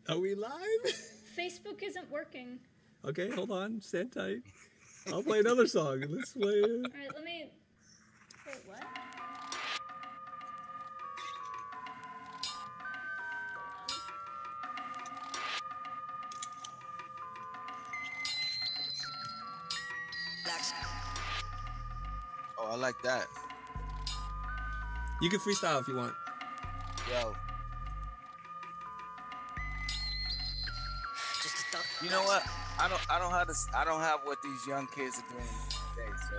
Are we live? Facebook isn't working. Okay, hold on. Stand tight. I'll play another song. Let's play it. All right, let me... Wait, what? Oh, I like that. You can freestyle if you want. Yo. You know what? I don't have what these young kids are doing today, so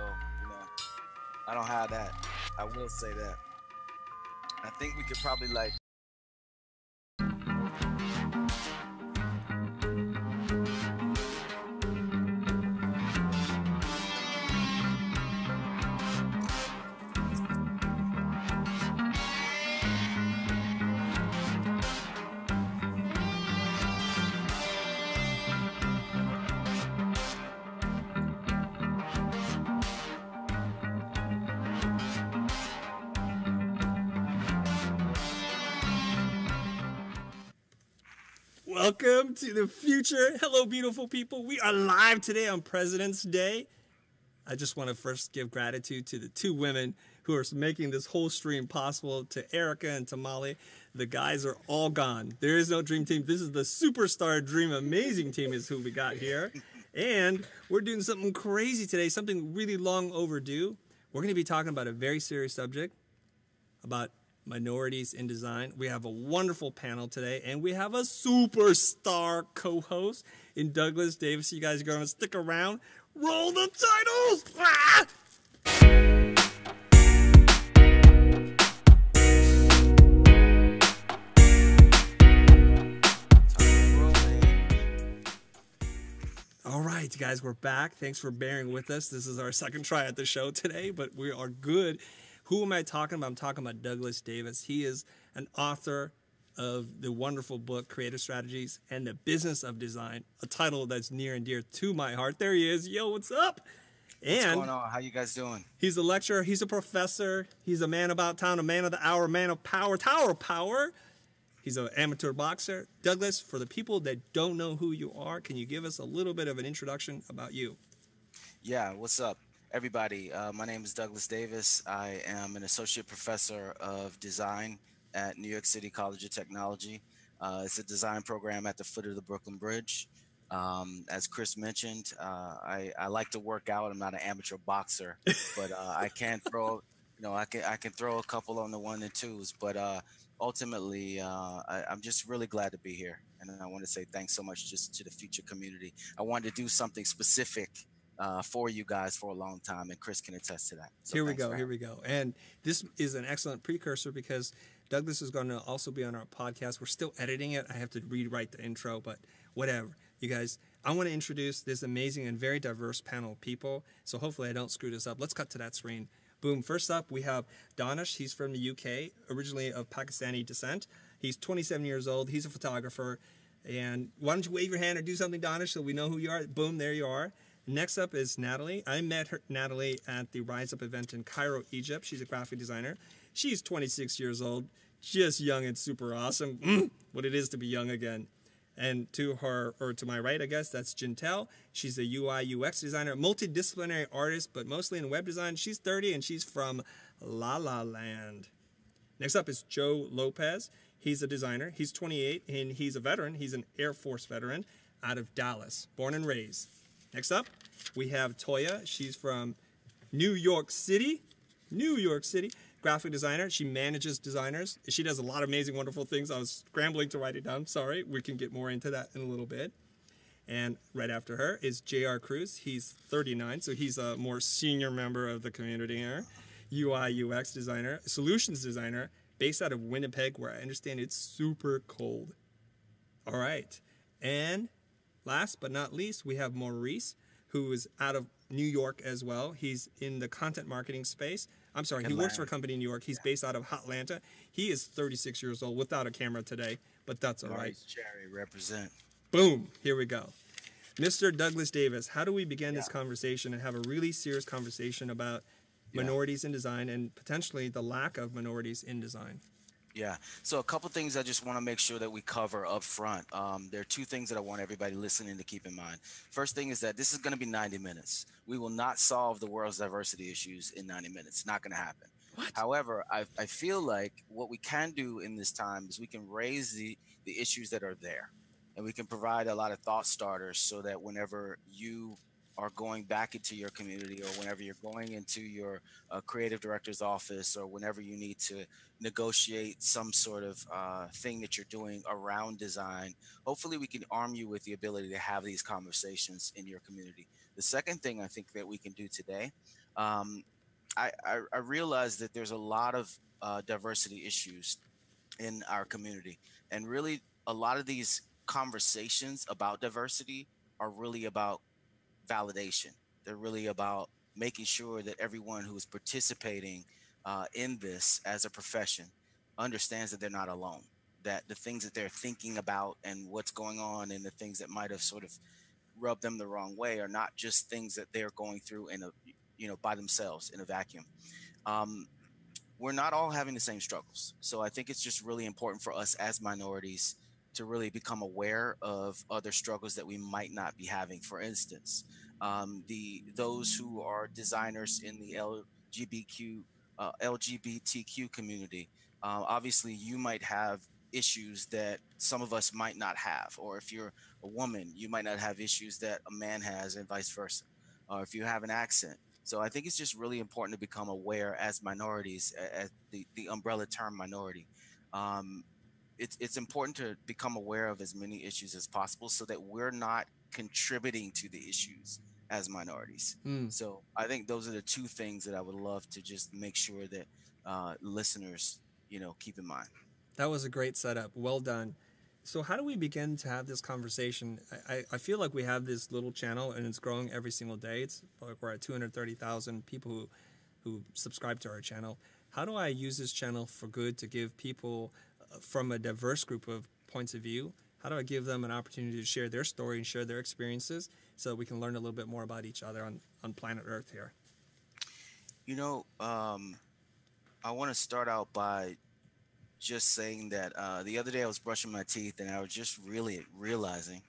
I don't have that. I will say that. I think we could probably like Welcome to the future. Hello, beautiful people. We are live today on President's Day. I just want to first give gratitude to the two women who are making this whole stream possible, to Erica and to Molly. The guys are all gone. There is no dream team. This is the superstar dream amazing team is who we got here. And we're doing something crazy today, something really long overdue. We're going to be talking about a very serious subject, about minorities in design. We have a wonderful panel today, and we have a superstar co-host in Douglas Davis. You guys are going to stick around. Roll the titles! Ah! All right, guys, we're back. Thanks for bearing with us. This is our second try at the show today, but we are good. Who am I talking about? I'm talking about Douglas Davis. He is an author of the wonderful book, Creative Strategies and the Business of Design, a title that's near and dear to my heart. There he is. Yo, what's up? What's going on? How you guys doing? He's a lecturer. He's a professor. He's a man about town, a man of the hour, a man of power, tower of power. He's an amateur boxer. Douglas, for the people that don't know who you are, can you give us a little bit of an introduction about you? Yeah, what's up, everybody? My name is Douglas Davis. I am an associate professor of design at New York City College of Technology. It's a design program at the foot of the Brooklyn Bridge. As Chris mentioned, I like to work out. I'm not an amateur boxer, but I can throw, I can throw a couple on the 1 and 2s. But ultimately, I'm just really glad to be here, and I want to say thanks so much just to the Future community. I wanted to do something specific for you guys for a long time, and Chris can attest to that. So here we go. And this is an excellent precursor because Douglas is going to also be on our podcast. We're still editing it. I have to rewrite the intro, but whatever. You guys, I want to introduce this amazing and very diverse panel of people, so hopefully I don't screw this up. Let's cut to that screen. Boom. First up, we have Danish. He's from the UK, originally of Pakistani descent. He's 27 years old. He's a photographer. And why don't you wave your hand or do something, Danish, so we know who you are. Boom, there you are. Next up is Natalie. I met Natalie at the Rise Up event in Cairo, Egypt. She's a graphic designer. She's 26 years old, just young and super awesome. What it is to be young again. And to her, or to my right, I guess, that's Jintel. She's a UI UX designer, multidisciplinary artist, but mostly in web design. She's 30 and she's from La La Land. Next up is Joe Lopez. He's a designer. He's 28 and he's a veteran. He's an Air Force veteran out of Dallas, born and raised. Next up, we have Toya. She's from New York City. Graphic designer. She manages designers. She does a lot of amazing, wonderful things. I was scrambling to write it down. Sorry. We can get more into that in a little bit. And right after her is J.R. Cruz. He's 39, so he's a more senior member of the community here. UI, UX designer, solutions designer, based out of Winnipeg, where I understand it's super cold. All right. And last but not least, we have Maurice, who is out of New York as well. He's in the content marketing space. I'm sorry, he works for a company in New York. He's based out of Atlanta. He is 36 years old without a camera today, but that's all right. Cherry, represent. Boom, here we go. Mr. Douglas Davis, how do we begin this conversation and have a really serious conversation about minorities in design and potentially the lack of minorities in design? Yeah. So a couple things I just want to make sure that we cover up front. There are two things that I want everybody listening to keep in mind. First thing is that this is going to be 90 minutes. We will not solve the world's diversity issues in 90 minutes. Not going to happen. What? However, I feel like what we can do in this time is we can raise the issues that are there, and we can provide a lot of thought starters so that whenever you are going back into your community, or whenever you're going into your creative director's office, or whenever you need to negotiate some sort of thing that you're doing around design, hopefully we can arm you with the ability to have these conversations in your community. The second thing I think that we can do today, um, I realize that there's a lot of diversity issues in our community, and really a lot of these conversations about diversity are really about validation. They're really about making sure that everyone who is participating in this as a profession understands that they're not alone, that the things that they're thinking about and what's going on and the things that might have sort of rubbed them the wrong way are not just things that they're going through in a, by themselves in a vacuum. Um, we're not all having the same struggles. So I think it's just really important for us as minorities to really become aware of other struggles that we might not be having. For instance, those who are designers in the LGBTQ community, obviously you might have issues that some of us might not have, or if you're a woman, you might not have issues that a man has, and vice versa, or if you have an accent. So I think it's just really important to become aware as minorities, as the umbrella term minority. Um, it's important to become aware of as many issues as possible so that we're not contributing to the issues as minorities. Mm. So I think those are the two things that I would love to just make sure that listeners, keep in mind. That was a great setup. Well done. So how do we begin to have this conversation? I feel like we have this little channel and it's growing every single day. It's like we're at 230,000 people who subscribe to our channel. How do I use this channel for good to give people from a diverse group of points of view? How do I give them an opportunity to share their story and share their experiences so we can learn a little bit more about each other on planet Earth here? I want to start out by just saying that the other day I was brushing my teeth and I was just really realizing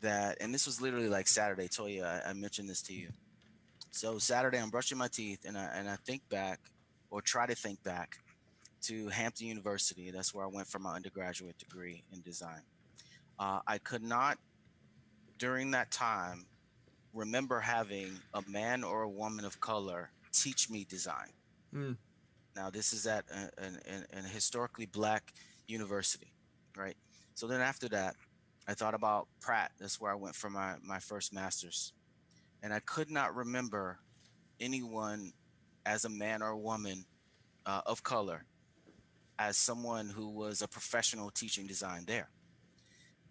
that, and this was literally like Saturday. Toya, I mentioned this to you. So Saturday I'm brushing my teeth and I think back, or try to think back, to Hampton University. That's where I went for my undergraduate degree in design. I could not, during that time, remember having a man or a woman of color teach me design. Mm. Now, this is at an historically black university, right? So then after that, I thought about Pratt. That's where I went for my first master's. And I could not remember anyone as a man or a woman of color as someone who was a professional teaching design there.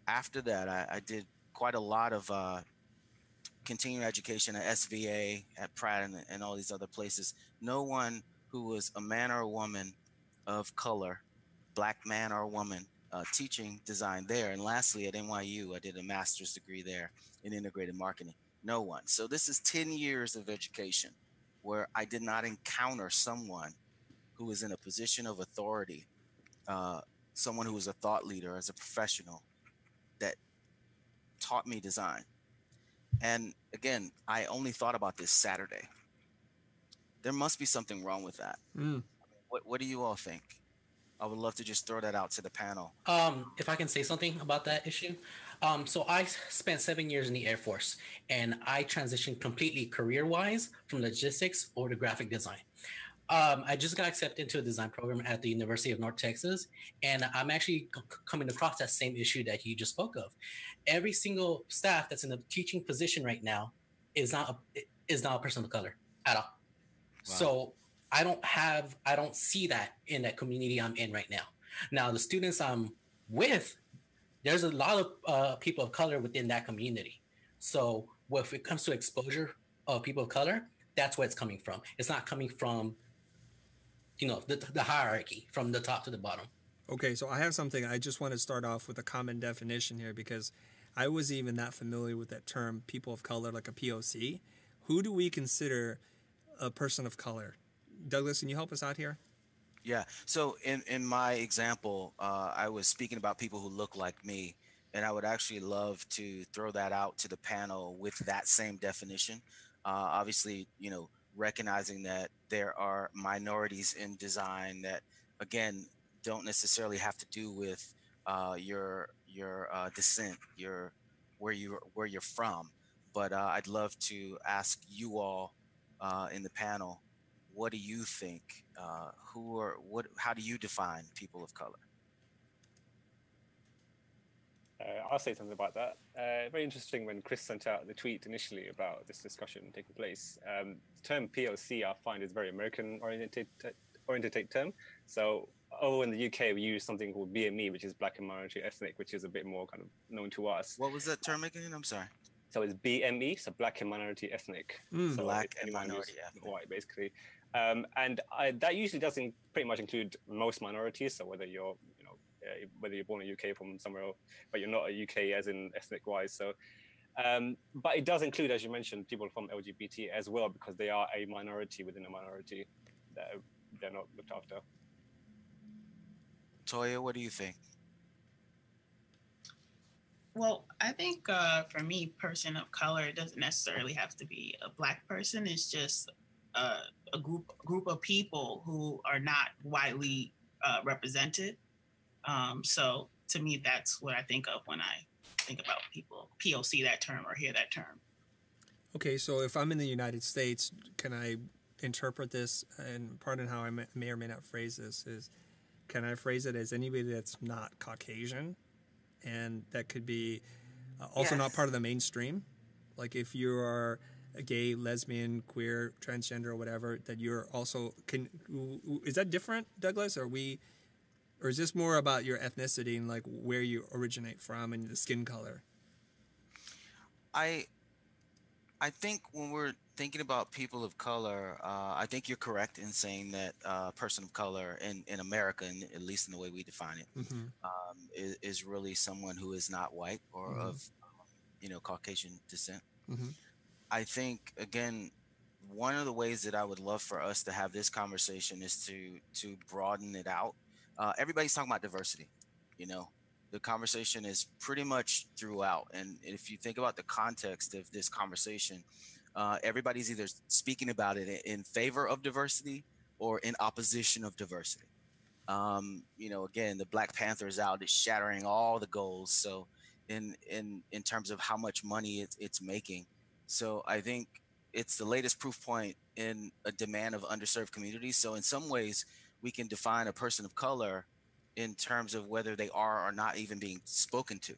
After that, I did quite a lot of continuing education at SVA, at Pratt, and all these other places. No one who was a man or a woman of color, black man or woman, teaching design there. And lastly, at NYU, I did a master's degree there in integrated marketing. No one. So this is 10 years of education where I did not encounter someone who was in a position of authority, someone who was a thought leader as a professional that taught me design. And again, I only thought about this Saturday. There must be something wrong with that. Mm. What do you all think? I would love to just throw that out to the panel. If I can say something about that issue. So I spent 7 years in the Air Force, and I transitioned completely career-wise from logistics over to graphic design. I just got accepted into a design program at the University of North Texas, and I'm actually coming across that same issue that you just spoke of. Every single staff that's in a teaching position right now is not a person of color at all. Wow. So I don't see that in that community I'm in right now. Now, the students I'm with, there's a lot of people of color within that community. So if it comes to exposure of people of color, that's where it's coming from. It's not coming from, the hierarchy from the top to the bottom. Okay, so I have something. I just want to start off with a common definition here because I wasn't even that familiar with that term, people of color, like a POC. Who do we consider a person of color? Douglas, can you help us out here? Yeah. So in my example, I was speaking about people who look like me, and I would actually love to throw that out to the panel with that same definition. Obviously, recognizing that there are minorities in design that, again, don't necessarily have to do with your descent, your where you're from. But I'd love to ask you all in the panel, what do you think? Who are what? How do you define people of color? I'll say something about that. Very interesting when Chris sent out the tweet initially about this discussion taking place. The term POC I find is very American oriented term. So over in the UK, we use something called BME, which is Black and Minority Ethnic, which is a bit more kind of known to us. What was that term again? I'm sorry. So it's BME, so Black and Minority Ethnic. So Black and Minority Ethnic. White, basically. That usually doesn't pretty much include most minorities. So whether you're, whether you're born in the UK from somewhere else, but you're not a UK as in ethnic wise. So, but it does include, as you mentioned, people from LGBT as well, because they are a minority within a minority that they're not looked after. Toya, what do you think? Well, I think for me, person of color, it doesn't necessarily have to be a Black person. It's just a group of people who are not widely represented. So to me, that's what I think of when I think about people, POC, that term, or hear that term. Okay, so if I'm in the United States, can I interpret this, and pardon how I may or may not phrase this, can I phrase it as anybody that's not Caucasian? And that could be also not part of the mainstream. Like if you are a gay, lesbian, queer, transgender, or whatever, that you're also is that different, Douglas? Or is this more about your ethnicity and like where you originate from and the skin color? I think when we're thinking about people of color, I think you're correct in saying that person of color in America, and at least in the way we define it, is really someone who is not white or of Caucasian descent. I think, again, one of the ways that I would love for us to have this conversation is to broaden it out. Everybody's talking about diversity, the conversation is pretty much throughout. And if you think about the context of this conversation, everybody's either speaking about it in favor of diversity or in opposition of diversity. Again, the Black Panther is out, it's shattering all the goals. So in terms of how much money it's making. So I think it's the latest proof point in a demand of underserved communities. So in some ways, we can define a person of color in terms of whether they are or not even being spoken to.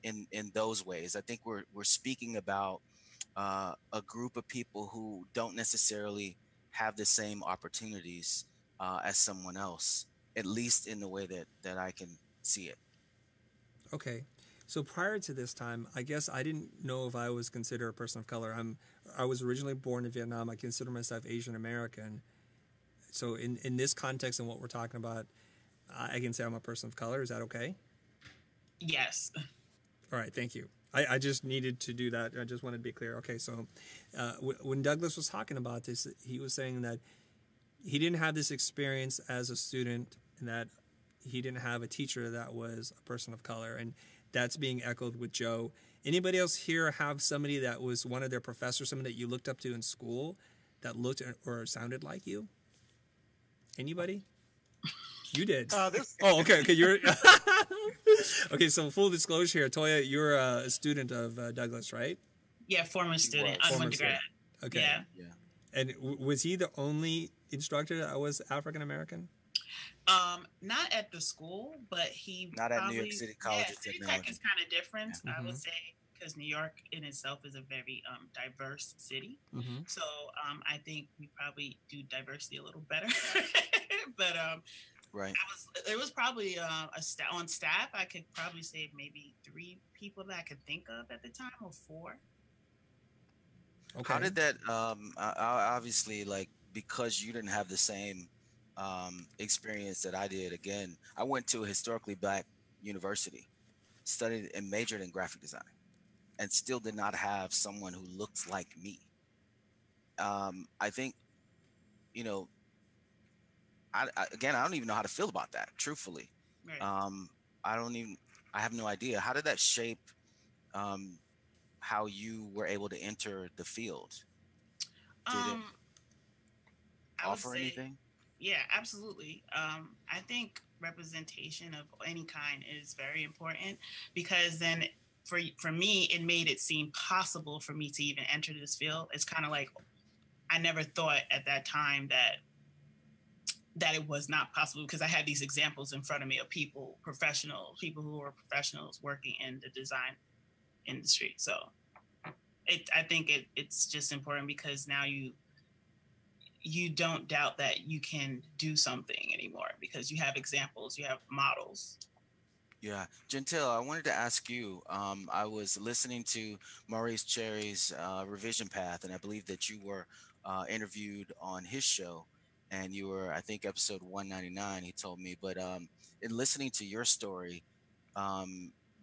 In those ways, I think we're speaking about a group of people who don't necessarily have the same opportunities as someone else, at least in the way that I can see it. Okay. So prior to this time, I guess I didn't know if I was considered a person of color. I was originally born in Vietnam. I consider myself Asian American. So in this context and what we're talking about, I can say I'm a person of color. Is that okay? Yes. All right. Thank you. I just needed to do that. I just wanted to be clear. Okay. So when Douglas was talking about this, he was saying that he didn't have this experience as a student and that he didn't have a teacher that was a person of color. And that's being echoed with Joe. Anybody else here have somebody that was one of their professors, someone that you looked up to in school that looked or sounded like you? Anybody? You did. Oh, okay. You're okay. So full disclosure here, Toya, you're a student of Douglas, right? Yeah, former student, undergrad. Okay. Yeah. And was he the only instructor that was African American? Not at the school, but he not at New York City College of City Technology. Tech is kind of different, Yeah. I would say, because New York in itself is a very diverse city. So I think we probably do diversity a little better. But right. It was probably on staff. I could probably say maybe 3 people that I could think of at the time, or 4. Okay. How did that? Obviously, like, because you didn't have the same experience that I did. Again, I went to a historically Black university, studied and majored in graphic design, and still did not have someone who looked like me. I think, Again, I don't even know how to feel about that, truthfully. Right. I have no idea. How did that shape how you were able to enter the field? Did it I would offer say, anything? yeah, absolutely. I think representation of any kind is very important, because then for me, it made it seem possible for me to even enter this field. It's kind of like I never thought at that time that it was not possible, because I had these examples in front of me of people who were professionals working in the design industry. So I think it's just important, because now you don't doubt that you can do something anymore, because you have examples, you have models. Yeah, Gentile, I wanted to ask you. I was listening to Maurice Cherry's Revision Path, and I believe that you were interviewed on his show, and you were, I think, episode 199. He told me, but in listening to your story,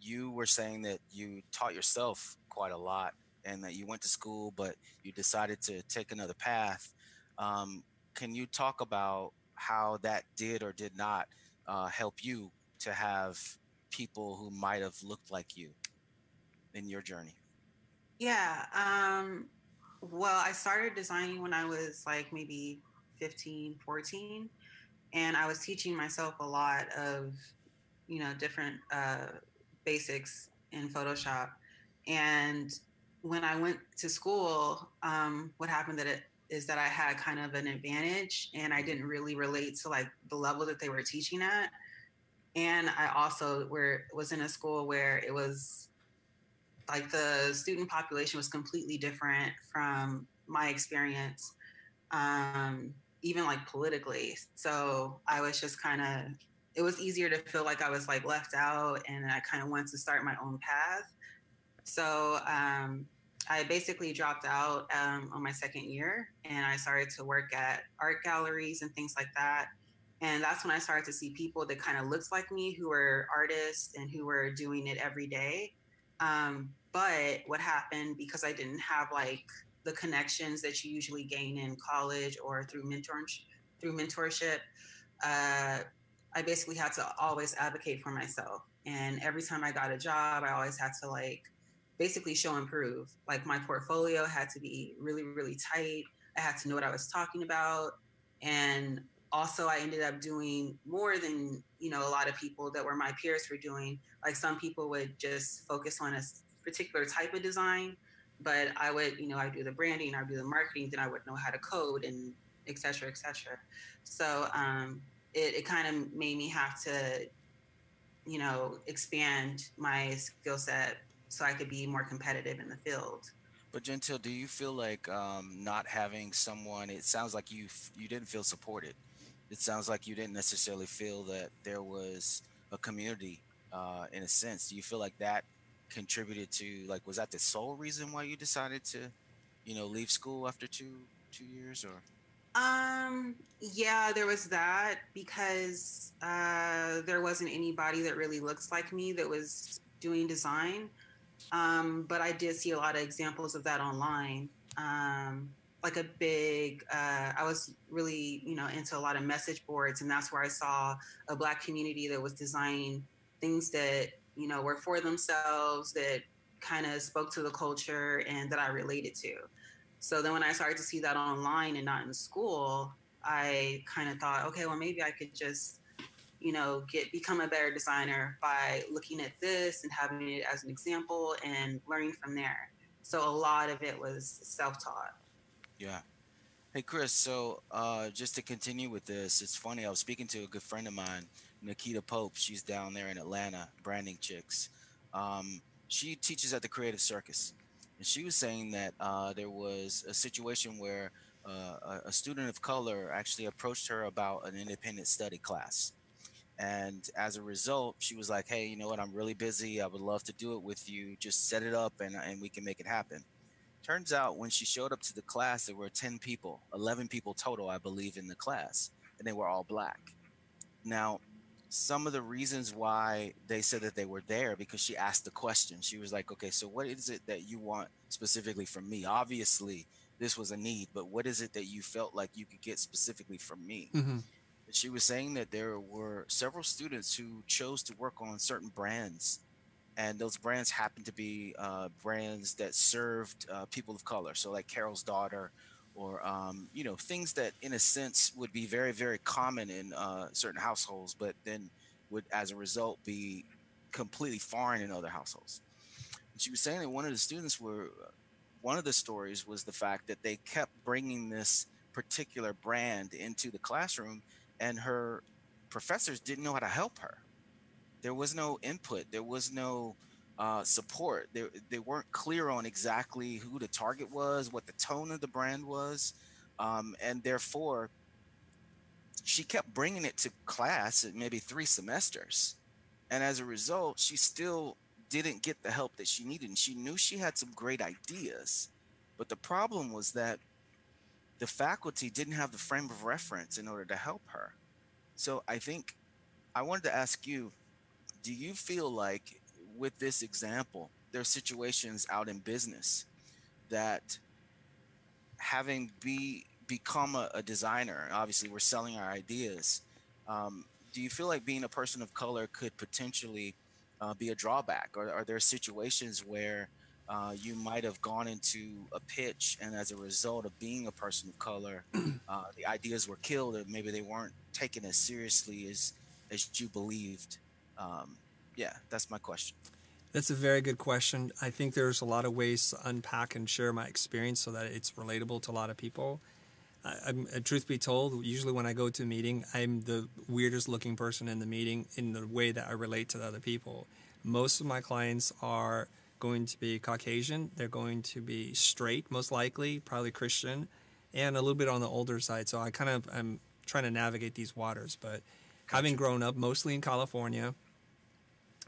you were saying that you taught yourself quite a lot, and that you went to school, but you decided to take another path. Can you talk about how that did or did not help you to have people who might have looked like you in your journey? Yeah. Well, I started designing when I was like maybe 15, 14. And I was teaching myself a lot of, different basics in Photoshop. And when I went to school, what happened is that I had kind of an advantage, and I didn't really relate to like the level that they were teaching at. And I also was in a school where it was like the student population was completely different from my experience, even like politically. So I was just it was easier to feel like I was like left out, and I kind of wanted to start my own path. So I basically dropped out on my second year, and I started to work at art galleries and things like that. And that's when I started to see people that kind of looked like me, who were artists and who were doing it every day. But what happened, because I didn't have like the connections that you usually gain in college or through mentorship, I basically had to always advocate for myself. And every time I got a job, I always had to like basically show and prove. Like my portfolio had to be really, really tight. I had to know what I was talking about. And also I ended up doing more than, a lot of people that were my peers were doing. Like some people would just focus on a particular type of design, but I would, I do the branding, I do the marketing, then I would know how to code and et cetera, et cetera. So it kind of made me have to, expand my skill set so I could be more competitive in the field. But Gentile, do you feel like not having someone, it sounds like you didn't feel supported. It sounds like you didn't necessarily feel that there was a community in a sense. Do you feel like that contributed to, like, was that the sole reason why you decided to, leave school after two years, or? Yeah, there was that, because there wasn't anybody that really looks like me that was doing design. But I did see a lot of examples of that online. Like I was really, into a lot of message boards, and that's where I saw a Black community that was designing things that, were for themselves, that kind of spoke to the culture and that I related to. So then when I started to see that online and not in school, I kind of thought, okay, well, maybe I could just, become a better designer by looking at this and having it as an example and learning from there. So a lot of it was self-taught. Yeah. Hey, Chris, so just to continue with this, it's funny, I was speaking to a good friend of mine, Nakita Pope. She's down there in Atlanta, branding chicks. She teaches at the Creative Circus. And she was saying that there was a situation where a student of color actually approached her about an independent study class. And as a result, she was like, hey, you know what? I'm really busy. I would love to do it with you. Just set it up and we can make it happen. Turns out when she showed up to the class, there were 10 people, 11 people total, I believe, in the class, and they were all Black. Now, some of the reasons why they said that they were there, because she asked the question. She was like, okay, so what is it that you want specifically from me? Obviously, this was a need, but what is it that you felt like you could get specifically from me? Mm-hmm. She was saying that there were several students who chose to work on certain brands, and those brands happened to be brands that served people of color. So like Carol's daughter, or things that in a sense would be very, very common in certain households, but then would as a result be completely foreign in other households. And she was saying that one of the stories was the fact that they kept bringing this particular brand into the classroom, and her professors didn't know how to help her. There was no input. There was no support. They weren't clear on exactly who the target was, what the tone of the brand was, and therefore she kept bringing it to class at maybe 3 semesters, and as a result, she still didn't get the help that she needed. And she knew she had some great ideas, but the problem was that the faculty didn't have the frame of reference in order to help her. So I think I wanted to ask you, do you feel like with this example, there are situations out in business that having become a designer, obviously we're selling our ideas, do you feel like being a person of color could potentially be a drawback? Or are there situations where you might have gone into a pitch, and as a result of being a person of color, the ideas were killed, or maybe they weren't taken as seriously as you believed? Yeah, that's my question. That's a very good question. I think there's a lot of ways to unpack and share my experience so that it's relatable to a lot of people. Truth be told, usually when I go to a meeting, I'm the weirdest looking person in the meeting in the way that I relate to the other people. Most of my clients are going to be Caucasian. They're going to be straight, most likely, probably Christian, and a little bit on the older side. So I'm trying to navigate these waters. But having grown up mostly in California,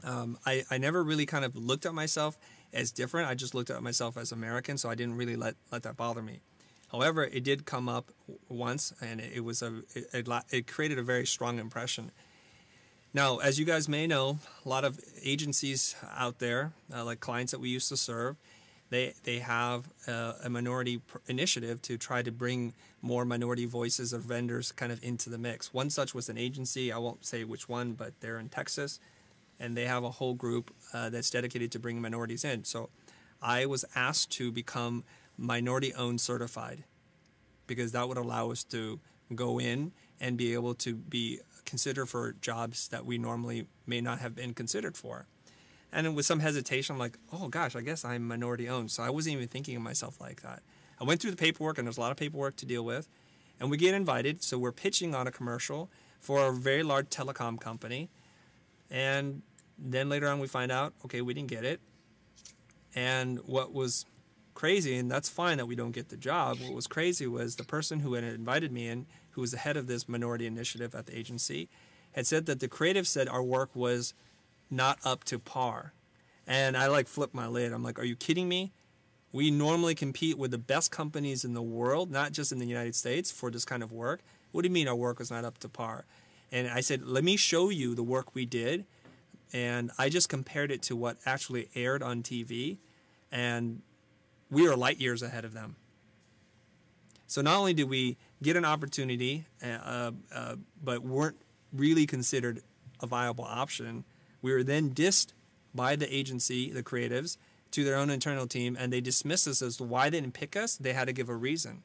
I never really kind of looked at myself as different. I just looked at myself as American, so I didn't really let that bother me. However, it did come up once, and it created a very strong impression. Now, as you guys may know, a lot of agencies out there, like clients that we used to serve, they have a minority initiative to try to bring more minority voices or vendors kind of into the mix. One such was an agency, I won't say which one, but they're in Texas, and they have a whole group that's dedicated to bringing minorities in. So I was asked to become minority-owned certified, because that would allow us to go in and be able to be considered for jobs that we normally may not have been considered for. And with some hesitation, I'm like, oh gosh, I guess I'm minority-owned. So I wasn't even thinking of myself like that. I went through the paperwork, and there's a lot of paperwork to deal with, and we get invited. So we're pitching on a commercial for a very large telecom company, and then later on we find out, okay, we didn't get it. And what was crazy, and that's fine that we don't get the job, what was crazy was the person who had invited me in, who was the head of this minority initiative at the agency, had said that the creative said our work was not up to par. And I flipped my lid. I'm like, are you kidding me? We normally compete with the best companies in the world, not just in the United States, for this kind of work. What do you mean our work was not up to par? And I said, let me show you the work we did. And I just compared it to what actually aired on TV, and we are light years ahead of them. So not only did we get an opportunity, but weren't really considered a viable option, we were then dissed by the agency, the creatives, to their own internal team, and they dismissed us as to why they didn't pick us. They had to give a reason.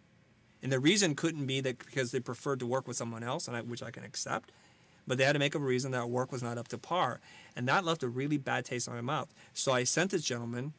And the reason couldn't be that because they preferred to work with someone else, which I can accept, but they had to make up a reason that our work was not up to par. And that left a really bad taste in my mouth. So I sent this gentleman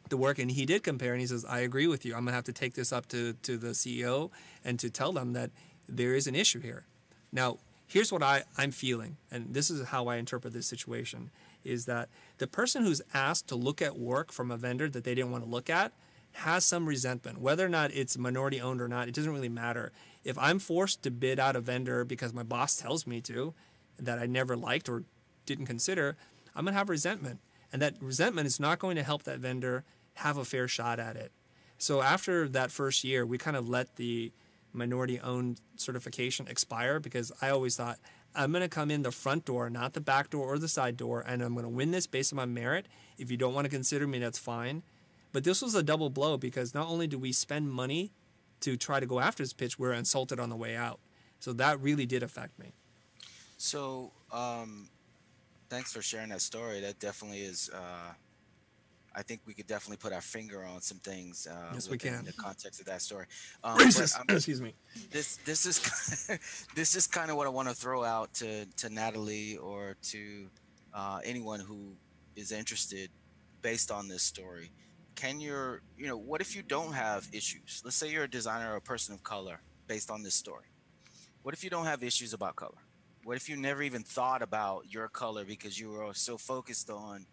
the work, and he did compare, and he says, I agree with you. I'm going to have to take this up to the CEO and to tell them that there is an issue here. Now, here's what I'm feeling, and this is how I interpret this situation, is that the person who's asked to look at work from a vendor that they didn't want to look at has some resentment. Whether or not it's minority owned or not, it doesn't really matter. If I'm forced to bid out a vendor because my boss tells me to, that I never liked or didn't consider, I'm going to have resentment. And that resentment is not going to help that vendor have a fair shot at it. So after that first year, we kind of let the minority-owned certification expire, because I always thought, I'm going to come in the front door, not the back door or the side door, and I'm going to win this based on my merit. If you don't want to consider me, that's fine. But this was a double blow, because not only do we spend money to try to go after this pitch, we're insulted on the way out. So that really did affect me. So, thanks for sharing that story. That definitely is. I think we could definitely put our finger on some things. Yes, we can. The context of that story. Racist. Excuse me. This is this is kind of what I want to throw out to Natalie or to anyone who is interested based on this story. Can what if you don't have issues? Let's say you're a designer or a person of color based on this story. What if you don't have issues about color? What if you never even thought about your color because you were so focused on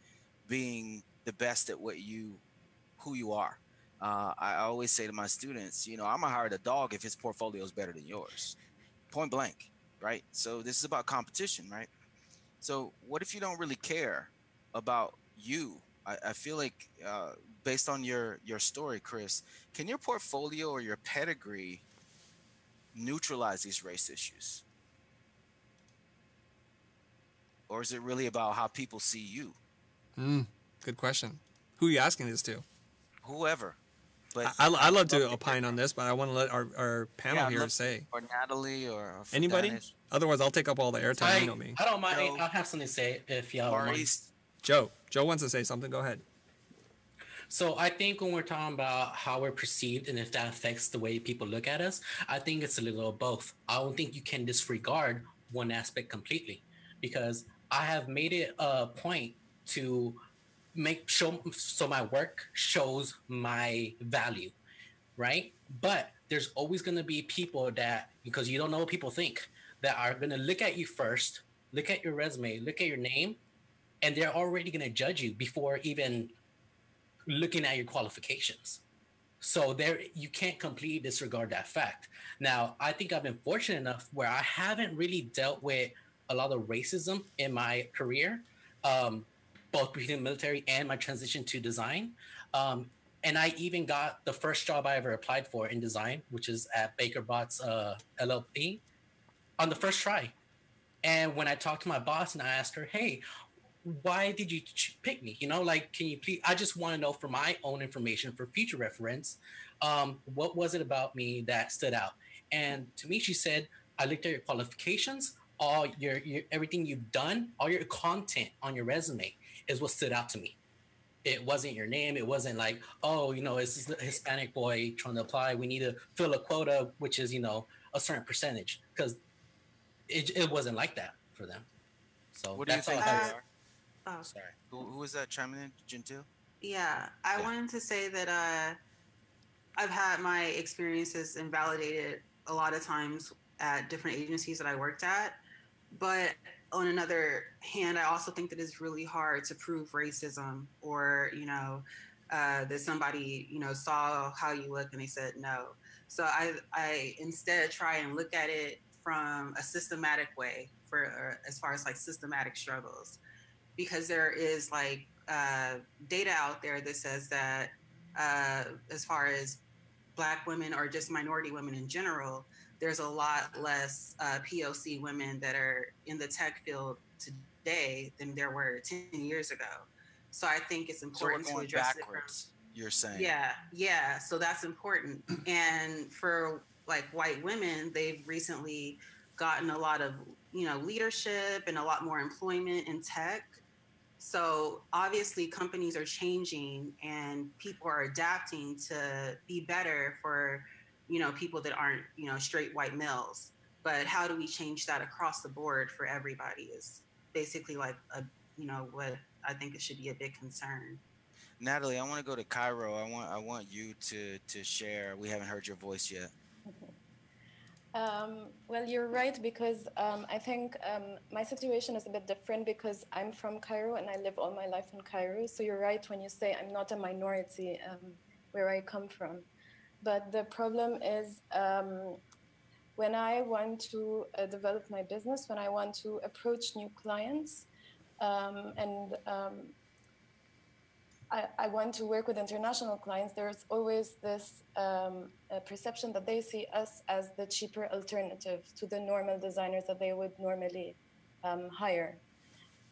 being the best at who you are? I always say to my students, I'm gonna hire the dog if his portfolio is better than yours, point blank, right? So this is about competition, right? So what if you don't really care about you? I feel like based on your story, Chris, can your portfolio or your pedigree neutralize these race issues? Or is it really about how people see you? Good question. Who are you asking this to? Whoever. But I love to opine on this, but I want to let our panel here say. Or Natalie or anybody? Danish. Otherwise, I'll take up all the airtime. You know me. I don't mind. I'll have something to say if y'all mind. Joe wants to say something. Go ahead. So I think when we're talking about how we're perceived and if that affects the way people look at us, I think it's a little of both. I don't think you can disregard one aspect completely, because I have made it a point to so my work shows my value, right? But there's always going to be people that, because you don't know what people think, that are going to look at you first, look at your resume, look at your name, and they're already going to judge you before even looking at your qualifications. So you can't completely disregard that fact. Now, I think I've been fortunate enough where I haven't really dealt with a lot of racism in my career, both between the military and my transition to design. And I even got the first job I ever applied for in design, which is at Baker Botts LLP, on the first try. And when I talked to my boss and I asked her, hey, why did you pick me? Can you please, I just want to know for my own information, for future reference, what was it about me that stood out? And to me, she said, I looked at your qualifications, all your everything you've done, all your content on your resume is what stood out to me. It wasn't your name. It wasn't like, it's this Hispanic boy trying to apply. We need to fill a quota, which is, a certain percentage, because it wasn't like that for them. So what do you think? Oh. Sorry. Who is that chiming in? Gentil? Yeah, I wanted to say that I've had my experiences invalidated a lot of times at different agencies that I worked at. But on another hand, I also think that it's really hard to prove racism or, that somebody, saw how you look and they said no. So I instead try and look at it from a systematic way as far as like systematic struggles. Because there is data out there that says that as far as Black women or just minority women in general, there's a lot less POC women that are in the tech field today than there were 10 years ago. So I think it's important to address backwards, you're saying. Yeah. So that's important. And for white women, they've recently gotten a lot of, leadership and a lot more employment in tech. So obviously companies are changing and people are adapting to be better for, people that aren't, straight white males. But how do we change that across the board for everybody is basically what I think it should be a big concern. Natalie, I want to go to Cairo. I want you to share. We haven't heard your voice yet. Well, you're right, because I think my situation is a bit different because I'm from Cairo and I live all my life in Cairo. So you're right when you say I'm not a minority where I come from. But the problem is when I want to develop my business, when I want to approach new clients I want to work with international clients, there's always this perception that they see us as the cheaper alternative to the normal designers that they would normally hire.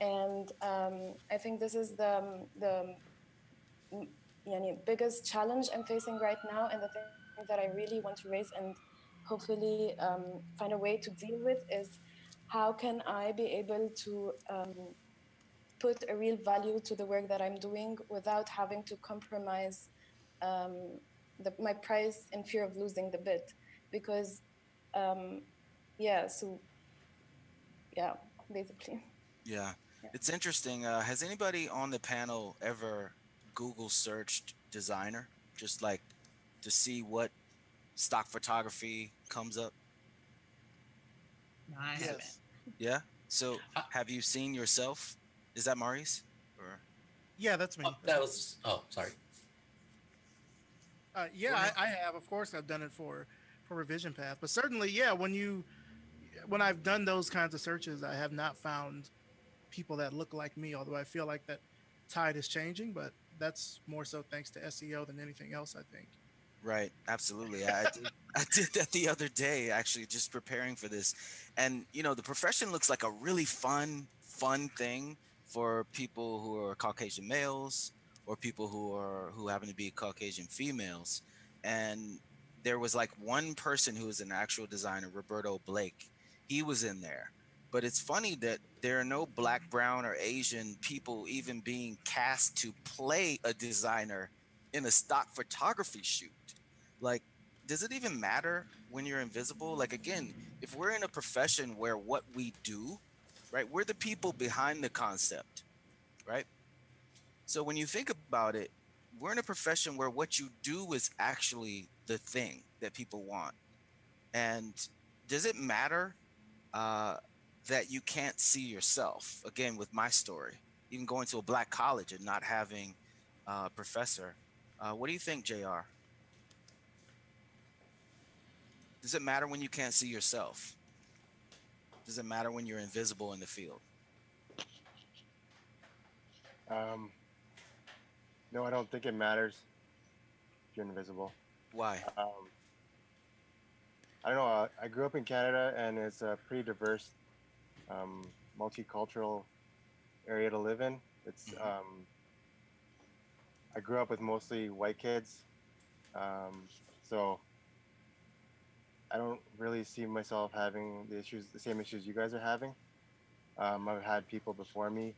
And I think this is the biggest challenge I'm facing right now, and the thing that I really want to raise and hopefully find a way to deal with is how can I be able to put a real value to the work that I'm doing without having to compromise my price in fear of losing the bid. Because, basically. Yeah. It's interesting. Has anybody on the panel ever Google searched designer, just like to see what stock photography comes up? No, I haven't. Yeah. So have you seen yourself? Is that Maurice? Or Yeah, that's me. Sorry. I have. Of course, I've done it for Revision Path, but certainly, yeah, when I've done those kinds of searches, I have not found people that look like me. Although I feel like that tide is changing, but that's more so thanks to SEO than anything else, I think. Right, absolutely. I did that the other day, actually, just preparing for this, and the profession looks like a really fun thing for people who are Caucasian males or people who happen to be Caucasian females. And there was like one person who was an actual designer, Roberto Blake. He was in there. But it's funny that there are no Black, brown, or Asian people even being cast to play a designer in a stock photography shoot. Like, does it even matter when you're invisible? Like, again, if we're in a profession where what we do, right, we're the people behind the concept, right? So when you think about it, we're in a profession where what you do is actually the thing that people want. And does it matter that you can't see yourself? Again, with my story, even going to a Black college and not having a professor. What do you think, JR? Does it matter when you can't see yourself? Does it matter when you're invisible in the field? No, I don't think it matters if you're invisible. Why? I don't know. I grew up in Canada, and it's a pretty diverse, multicultural area to live in. It's I grew up with mostly white kids, so I don't really see myself having the same issues you guys are having. I've had people before me,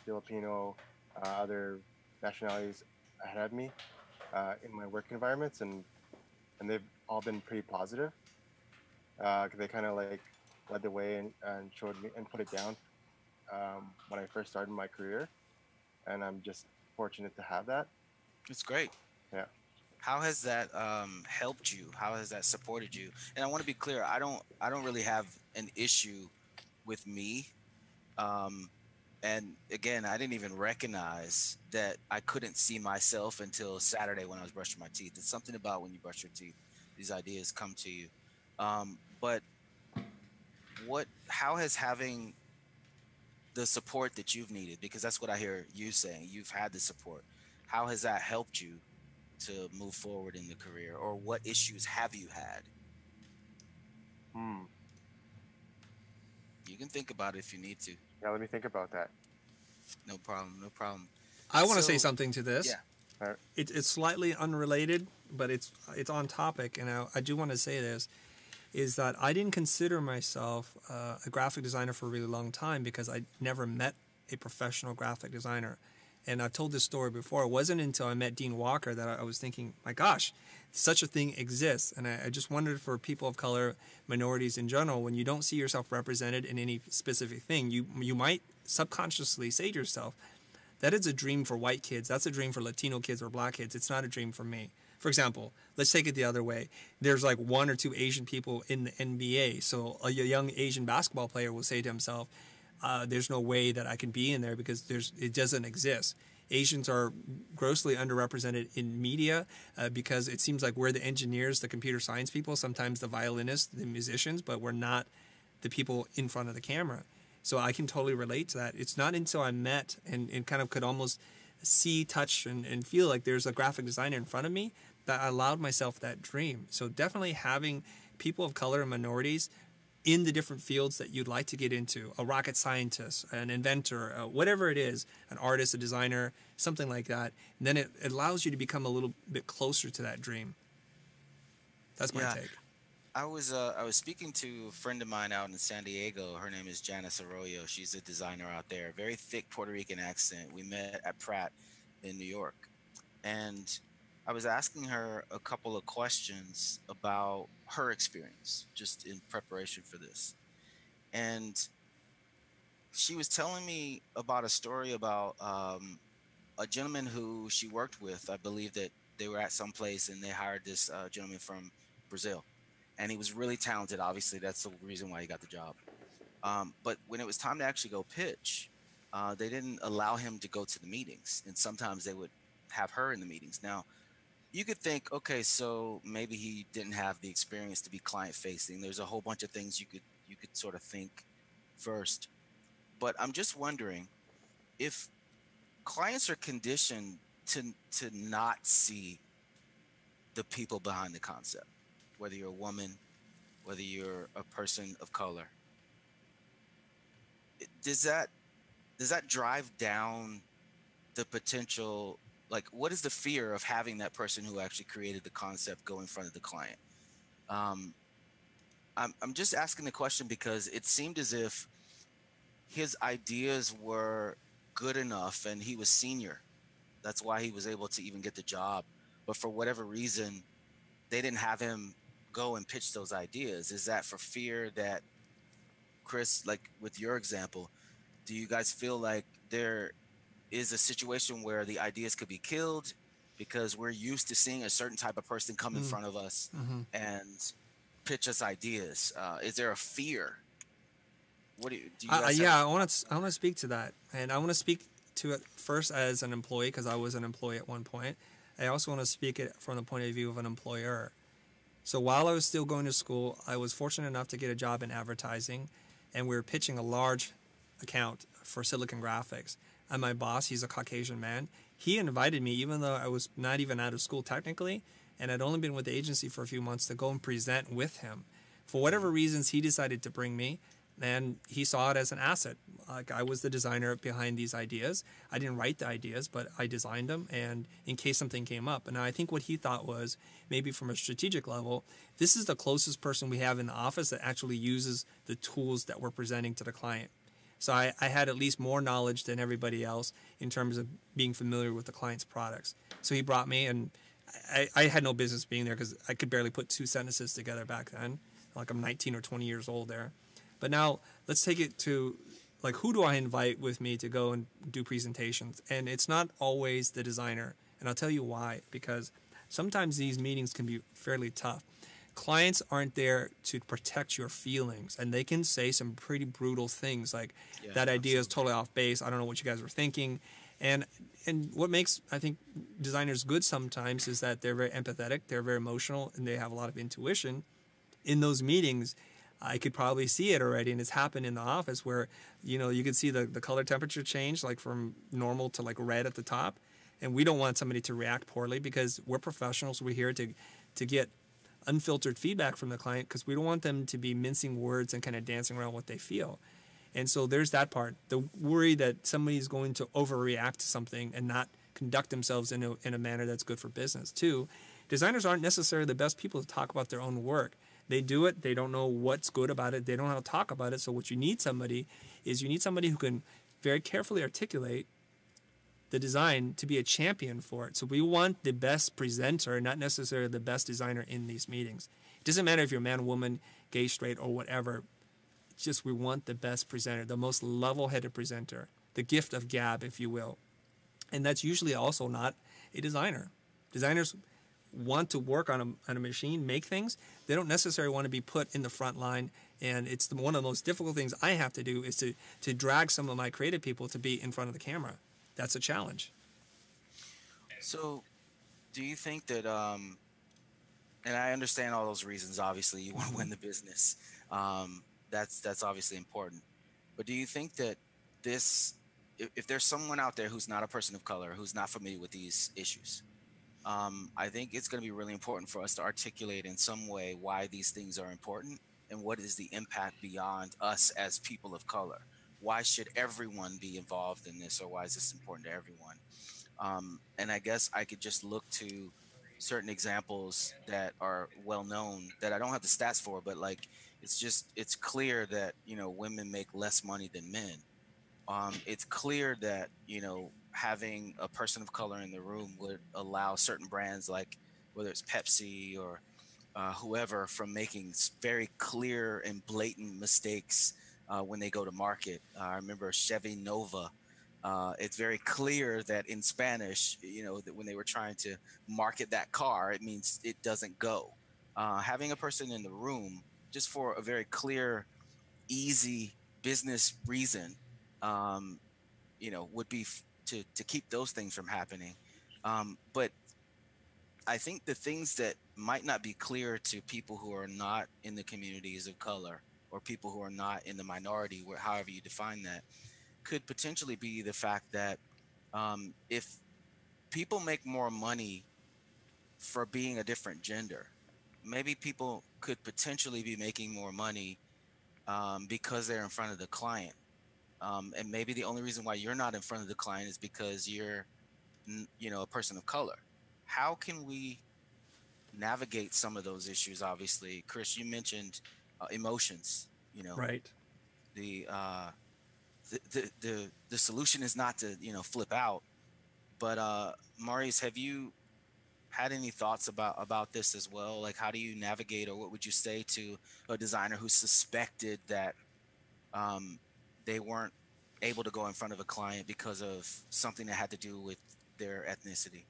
Filipino, other nationalities ahead of me in my work environments, and they've all been pretty positive. They kind of like led the way and showed me and put it down when I first started my career, and I'm just fortunate to have that. It's great. Yeah. How has that helped you? How has that supported you? And I want to be clear, I don't really have an issue with me. And again, I didn't even recognize that I couldn't see myself until Saturday when I was brushing my teeth. It's something about when you brush your teeth, these ideas come to you. But how has having the support that you've needed, because that's what I hear you saying, you've had the support. How has that helped you to move forward in the career, or what issues have you had? You can think about it if you need to. Yeah, let me think about that. No problem. I want to say something to this. Yeah. It's slightly unrelated, but it's on topic, and I do want to say this, is that I didn't consider myself a graphic designer for a really long time because I never met a professional graphic designer. And I've told this story before. It wasn't until I met Dean Walker that I was thinking, my gosh, such a thing exists. And I just wondered, for people of color, minorities in general, when you don't see yourself represented in any specific thing, you might subconsciously say to yourself, that is a dream for white kids. That's a dream for Latino kids or Black kids. It's not a dream for me. For example, let's take it the other way. There's like 1 or 2 Asian people in the NBA. So a young Asian basketball player will say to himself, there's no way that I can be in there because it doesn't exist. Asians are grossly underrepresented in media because it seems like we're the engineers, the computer science people, sometimes the violinists, the musicians, but we're not the people in front of the camera. So I can totally relate to that. It's not until I met and kind of could almost see, touch, and feel like there's a graphic designer in front of me that I allowed myself that dream. So definitely having people of color and minorities in the different fields that you'd like to get into, a rocket scientist, an inventor, whatever it is, an artist, a designer, something like that, and then it allows you to become a little bit closer to that dream. That's my take. I was speaking to a friend of mine out in San Diego. Her name is Janice Arroyo. She's a designer out there. Very thick Puerto Rican accent. We met at Pratt in New York, and I was asking her a couple of questions about her experience just in preparation for this. And she was telling me about a story about a gentleman who she worked with. I believe that they were at some place and they hired this gentleman from Brazil. And he was really talented. Obviously, that's the reason why he got the job. But when it was time to actually go pitch, they didn't allow him to go to the meetings. And sometimes they would have her in the meetings. Now, you could think, okay, so maybe he didn't have the experience to be client facing. There's a whole bunch of things you could sort of think first. But I'm just wondering if clients are conditioned to not see the people behind the concept, whether you're a woman, whether you're a person of color. Does that drive down the potential? Like, what is the fear of having that person who actually created the concept go in front of the client? I'm just asking the question because it seemed as if his ideas were good enough and he was senior. That's why he was able to even get the job. But for whatever reason, they didn't have him go and pitch those ideas. Is that for fear that, Chris, like with your example, do you guys feel like there is a situation where the ideas could be killed because we're used to seeing a certain type of person come in front of us and pitch us ideas? Is there a fear? What do you guys I want to speak to that, and I want to speak to it first as an employee because I was an employee at one point. I also want to speak it from the point of view of an employer. So while I was still going to school, I was fortunate enough to get a job in advertising, and we were pitching a large account for Silicon Graphics. And my boss, he's a Caucasian man, he invited me, even though I was not even out of school technically, and I'd only been with the agency for a few months, to go and present with him. For whatever reasons, he decided to bring me, and he saw it as an asset. Like, I was the designer behind these ideas. I didn't write the ideas, but I designed them, and in case something came up. And I think what he thought was, maybe from a strategic level, this is the closest person we have in the office that actually uses the tools that we're presenting to the client. So I had at least more knowledge than everybody else in terms of being familiar with the client's products. So he brought me, and I had no business being there because I could barely put two sentences together back then. Like, I'm 19 or 20 years old there. But now let's take it to, like, who do I invite with me to go and do presentations? And it's not always the designer. And I'll tell you why. Because sometimes these meetings can be fairly tough. Clients aren't there to protect your feelings, and they can say some pretty brutal things like, that idea is totally off base. I don't know what you guys were thinking. And what makes, I think, designers good sometimes is that they're very empathetic, they're very emotional, and they have a lot of intuition. In those meetings, I could probably see it already, and it's happened in the office where, you could see the color temperature change, like from normal to like red at the top. And we don't want somebody to react poorly because we're professionals. We're here to get unfiltered feedback from the client because we don't want them to be mincing words and kind of dancing around what they feel. And so there's that part, the worry that somebody's going to overreact to something and not conduct themselves in a manner that's good for business. Two, designers aren't necessarily the best people to talk about their own work. They do it. They don't know what's good about it. They don't know how to talk about it. So what you need somebody who can very carefully articulate the design to be a champion for it. So we want the best presenter, not necessarily the best designer in these meetings. It doesn't matter if you're a man, woman, gay, straight, or whatever. It's just we want the best presenter, the most level-headed presenter, the gift of gab, if you will. And that's usually also not a designer. Designers want to work on a machine, make things. They don't necessarily want to be put in the front line. And it's one of the most difficult things I have to do is to drag some of my creative people to be in front of the camera. That's a challenge. So do you think that, and I understand all those reasons, obviously, you want to win the business. That's obviously important. But do you think that if there's someone out there who's not a person of color, who's not familiar with these issues, I think it's going to be really important for us to articulate in some way why these things are important and what is the impact beyond us as people of color. Why should everyone be involved in this, or why is this important to everyone? And I guess I could just look to certain examples that are well known that I don't have the stats for, but like it's clear that women make less money than men. It's clear that having a person of color in the room would allow certain brands, like whether it's Pepsi or whoever, from making very clear and blatant mistakes when they go to market. I remember Chevy Nova. It's very clear that in Spanish, that when they were trying to market that car, it means it doesn't go. Having a person in the room just for a very clear, easy business reason, would be to keep those things from happening. But I think the things that might not be clear to people who are not in the communities of color or people who are not in the minority, however you define that, could potentially be the fact that if people make more money for being a different gender, maybe people could potentially be making more money because they're in front of the client. And maybe the only reason why you're not in front of the client is because you're, a person of color. How can we navigate some of those issues? Obviously, Chris, you mentioned emotions. Right. The solution is not to flip out. But Maurice, have you had any thoughts about this as well? Like, how do you navigate, or what would you say to a designer who suspected that they weren't able to go in front of a client because of something that had to do with their ethnicity?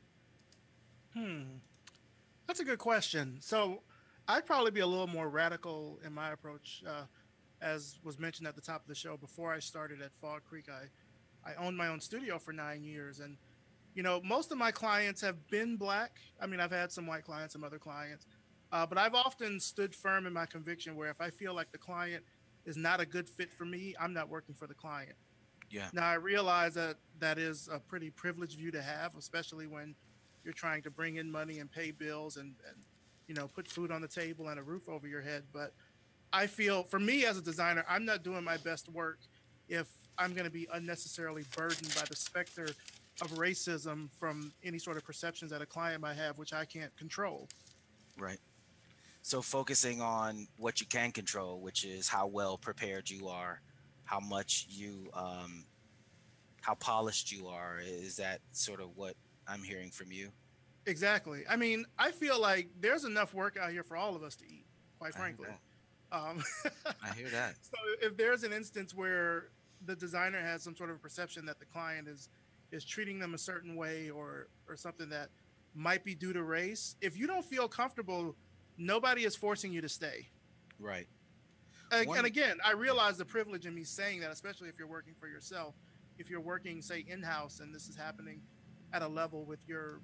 That's a good question. So I'd probably be a little more radical in my approach. As was mentioned at the top of the show, before I started at Fall Creek, I owned my own studio for 9 years. And, most of my clients have been Black. I mean, I've had some white clients, some other clients, but I've often stood firm in my conviction where if I feel like the client is not a good fit for me, I'm not working for the client. Yeah. Now, I realize that is a pretty privileged view to have, especially when you're trying to bring in money and pay bills and put food on the table and a roof over your head. But I feel, for me as a designer, I'm not doing my best work if I'm going to be unnecessarily burdened by the specter of racism from any sort of perceptions that a client might have, which I can't control. Right. So focusing on what you can control, which is how well prepared you are, how much you, how polished you are. Is that sort of what I'm hearing from you? Exactly. I mean, I feel like there's enough work out here for all of us to eat, quite frankly. I hear that. So if there's an instance where the designer has some sort of perception that the client is treating them a certain way or something that might be due to race, if you don't feel comfortable, nobody is forcing you to stay. Right. And again, I realize the privilege in me saying that, especially if you're working for yourself. If you're working, say, in-house, and this is happening at a level with your,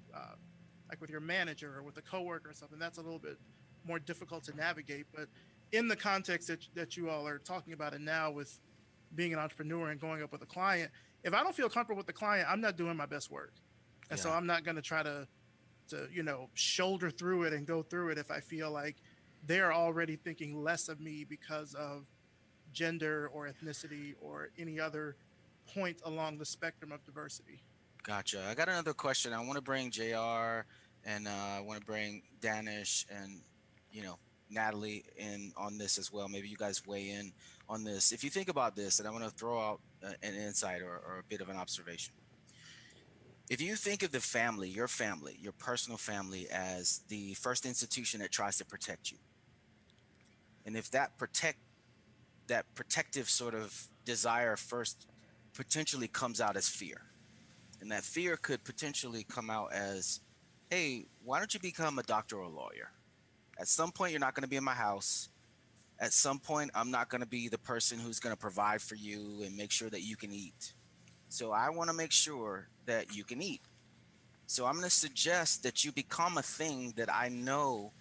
like with your manager or with a coworker or something, that's a little bit more difficult to navigate. But in the context that you all are talking about it now, with being an entrepreneur and going up with a client, if I don't feel comfortable with the client, I'm not doing my best work. And so I'm not going to try to shoulder through it and go through it if I feel like they're already thinking less of me because of gender or ethnicity or any other point along the spectrum of diversity. Gotcha. I got another question. I want to bring JR and I want to bring Danish and, Natalie in on this as well. Maybe you guys weigh in on this. If you think about this, and I want to throw out an insight or a bit of an observation. If you think of the family, your personal family, as the first institution that tries to protect you, and if that protective sort of desire first potentially comes out as fear, and that fear could potentially come out as, hey, why don't you become a doctor or a lawyer? At some point, you're not going to be in my house. At some point, I'm not going to be the person who's going to provide for you and make sure that you can eat. So I want to make sure that you can eat. So I'm going to suggest that you become a thing that I know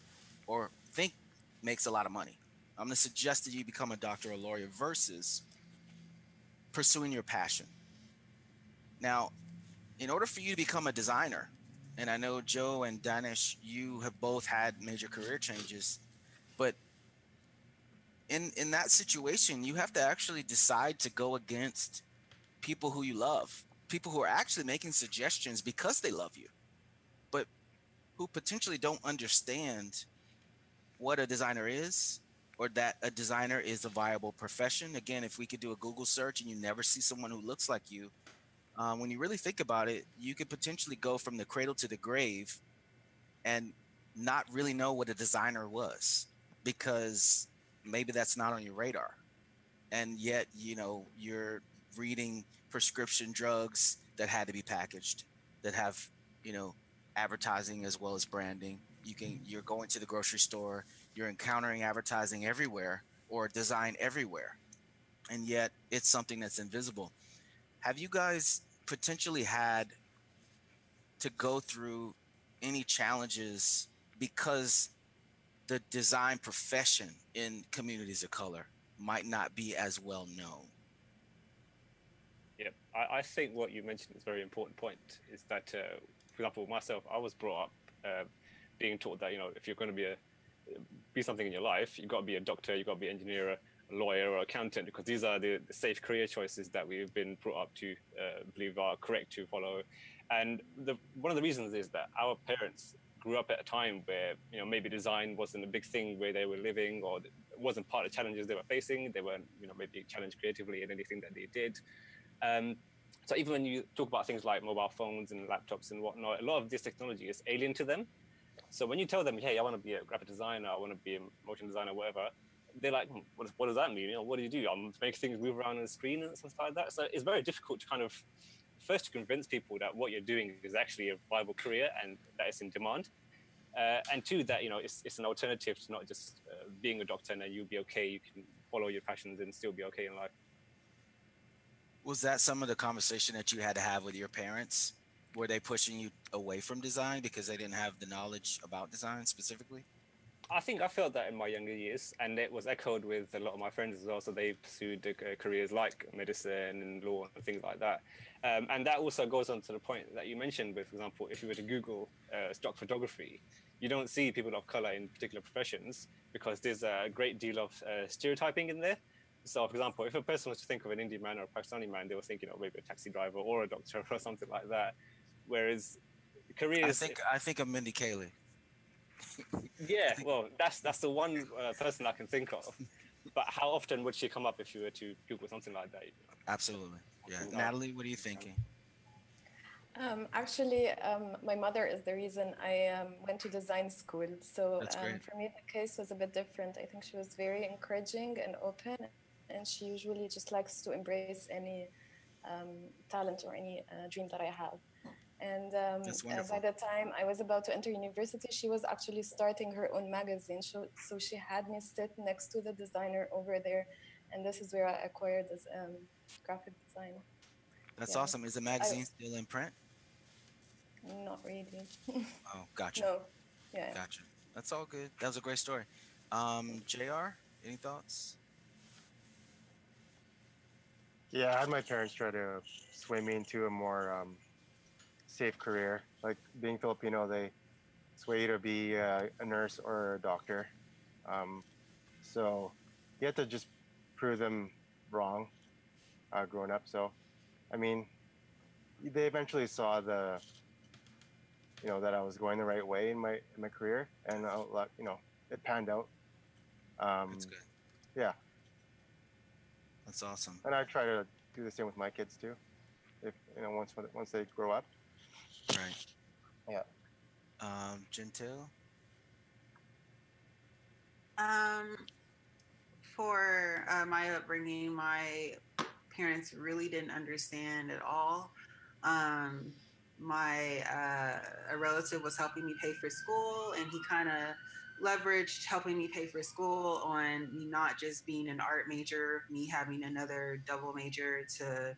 or think makes a lot of money. I'm going to suggest that you become a doctor or a lawyer versus pursuing your passion. Now, in order for you to become a designer, and I know Joe and Danish, you have both had major career changes, but in that situation, you have to actually decide to go against people who you love, people who are actually making suggestions because they love you. But who potentially don't understand what a designer is, or that a designer is a viable profession. Again, if we could do a Google search and you never see someone who looks like you, when you really think about it, you could potentially go from the cradle to the grave and not really know what a designer was, because maybe that's not on your radar. And yet, you know, you're reading prescription drugs that had to be packaged, that have, you know, advertising as well as branding. You're going to the grocery store, you're encountering advertising everywhere or design everywhere, and yet it's something that's invisible. Have you guys potentially had to go through any challenges because the design profession in communities of color might not be as well known? Yeah, I think what you mentioned is a very important point, is that, for example, myself, I was brought up being taught that, you know, if you're going to be something in your life, you've got to be a doctor, you've got to be an engineer, a lawyer, or accountant, because these are the safe career choices that we've been brought up to believe are correct to follow. And one of the reasons is that our parents grew up at a time where, you know, maybe design wasn't a big thing where they were living, or it wasn't part of the challenges they were facing. They weren't, you know, maybe challenged creatively in anything that they did. So even when you talk about things like mobile phones and laptops and whatnot, a lot of this technology is alien to them. So when you tell them, hey, I want to be a graphic designer, I want to be a motion designer, whatever, they're like, what does that mean? You know, what do you do? I'm to make things move around on the screen and stuff like that. So it's very difficult to kind of first to convince people that what you're doing is actually a viable career and that it's in demand. And two, that, you know, it's an alternative to not just being a doctor and then you'll be okay. You can follow your passions and still be okay in life. Was that some of the conversation that you had to have with your parents? Were they pushing you away from design because they didn't have the knowledge about design specifically? I think I felt that in my younger years, and it was echoed with a lot of my friends as well. So they pursued careers like medicine and law and things like that. And that also goes on to the point that you mentioned with, for example, if you were to Google stock photography, you don't see people of color in particular professions because there's a great deal of stereotyping in there. So, for example, if a person was to think of an Indian man or a Pakistani man, they were thinking of maybe a taxi driver or a doctor or something like that. Whereas careers... I think of Mindy Kaling. Yeah, well, that's the one person I can think of. But how often would she come up if you were to Google something like that? Absolutely. Yeah. Natalie, what are you thinking? Actually, my mother is the reason I went to design school. So for me, the case was a bit different. I think she was very encouraging and open, and she usually just likes to embrace any talent or any dream that I have. And by the time I was about to enter university, she was actually starting her own magazine. So she had me sit next to the designer over there. And this is where I acquired this graphic design. That's awesome. Is the magazine still in print? Not really. Oh, gotcha. No. Yeah. Gotcha. That's all good. That was a great story. JR, any thoughts? Yeah, I had my parents try to sway me into a more safe career. Like being Filipino, they sway you to be a nurse or a doctor. So you have to just prove them wrong growing up. So, I mean, they eventually saw that I was going the right way in my career, and it panned out. That's good. Yeah. That's awesome. And I try to do the same with my kids too. If once they grow up. Right. Yeah. Gentil? For my upbringing, my parents really didn't understand at all. A relative was helping me pay for school, and he kind of leveraged helping me pay for school on me not just being an art major, me having another double major to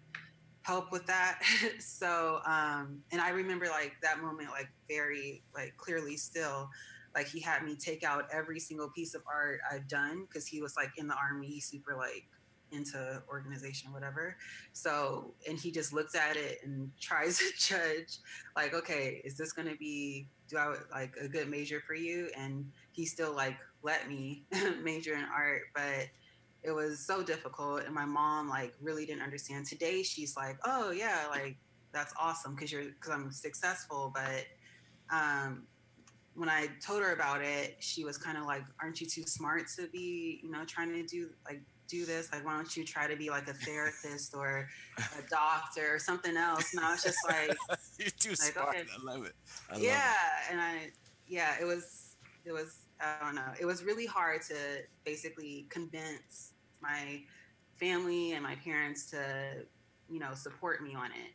help with that. So, and I remember that moment, very clearly still, he had me take out every single piece of art I've done, because he was in the Army, he's super into organization, whatever. So, and he just looks at it and tries to judge, okay, is this going to be, a good major for you? And he still let me major in art, but it was so difficult. And my mom really didn't understand. Today she's like, oh yeah, that's awesome because I'm successful. But when I told her about it, she was kind of like, aren't you too smart to be, trying to do this? Like, why don't you try to be like a therapist or a doctor or something else? And I was just like, you're too like, smart. okay. I love it. It was, I don't know. It was really hard to basically convince my family and my parents to, support me on it.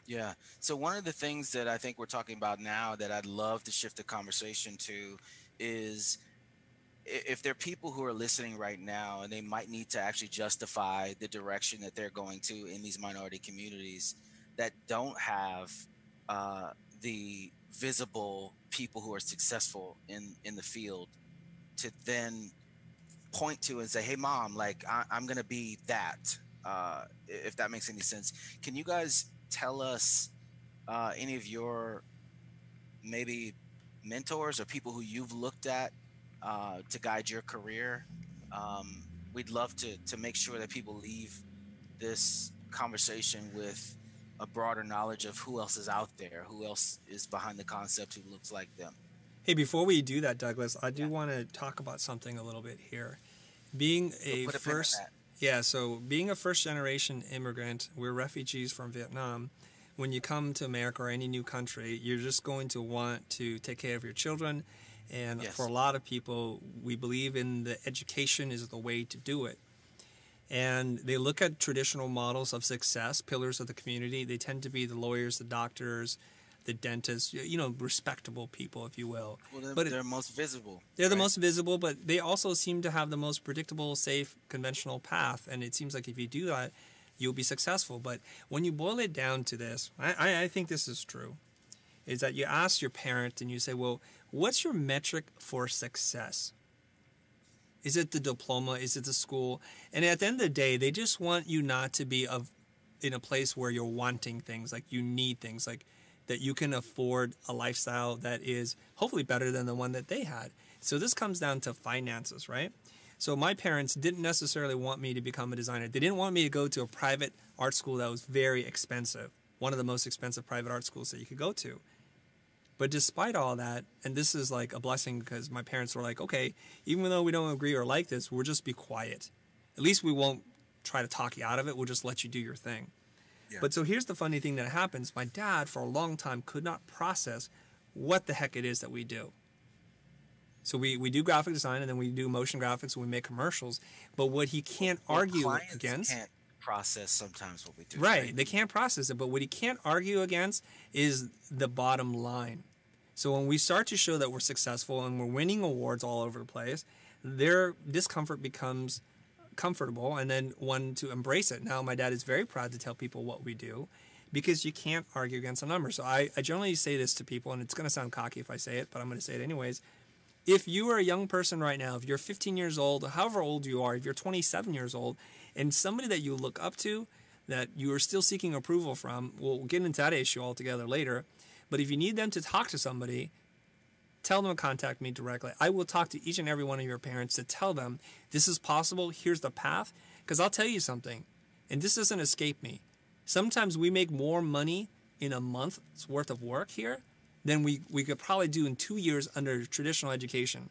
Yeah. So one of the things that I think we're talking about now that I'd love to shift the conversation to is if there are people who are listening right now and they might need to actually justify the direction that they're going to in these minority communities that don't have the visible people who are successful in the field to then point to and say, hey, mom, like I'm going to be that, if that makes any sense. Can you guys tell us any of your maybe mentors or people who you've looked at to guide your career? We'd love to make sure that people leave this conversation with a broader knowledge of who else is out there, who else is behind the concept, who looks like them. Hey, before we do that, Douglas, I do want to talk about something a little bit here. Being a being a first-generation immigrant, we're refugees from Vietnam. When you come to America or any new country, you're just going to want to take care of your children. And for a lot of people, we believe in the education is the way to do it. And they look at traditional models of success, pillars of the community. They tend to be the lawyers, the doctors, the dentists, respectable people, if you will. Well, but they're most visible. They're the most visible, but they also seem to have the most predictable, safe, conventional path. And it seems like if you do that, you'll be successful. But when you boil it down to this, I think this is true, is that you ask your parent and you say, well, what's your metric for success? Is it the diploma? Is it the school? And at the end of the day, they just want you not to be in a place where you're wanting things, like you need things, like that you can afford a lifestyle that is hopefully better than the one that they had. So this comes down to finances, right? So my parents didn't necessarily want me to become a designer. They didn't want me to go to a private art school that was very expensive, one of the most expensive private art schools that you could go to. But despite all that, and this is like a blessing because my parents were like, okay, even though we don't agree or like this, we'll just be quiet. At least we won't try to talk you out of it. We'll just let you do your thing. Yeah. But so here's the funny thing that happens. My dad, for a long time, could not process what the heck it is that we do. So we do graphic design, and then we do motion graphics, and we make commercials. But what he can't argue against... Can't process sometimes what we do. Right. They can't process it. But what he can't argue against is the bottom line. So when we start to show that we're successful and we're winning awards all over the place, their discomfort becomes comfortable and then one to embrace it. Now, my dad is very proud to tell people what we do because you can't argue against a number. So I generally say this to people, and it's going to sound cocky if I say it, but I'm going to say it anyways. If you are a young person right now, if you're 15 years old, however old you are, if you're 27 years old, and somebody that you look up to, that you are still seeking approval from, we'll get into that issue altogether later, but if you need them to talk to somebody, tell them to contact me directly. I will talk to each and every one of your parents to tell them this is possible, here's the path, because I'll tell you something, and this doesn't escape me. Sometimes we make more money in a month's worth of work here than we could probably do in 2 years under traditional education.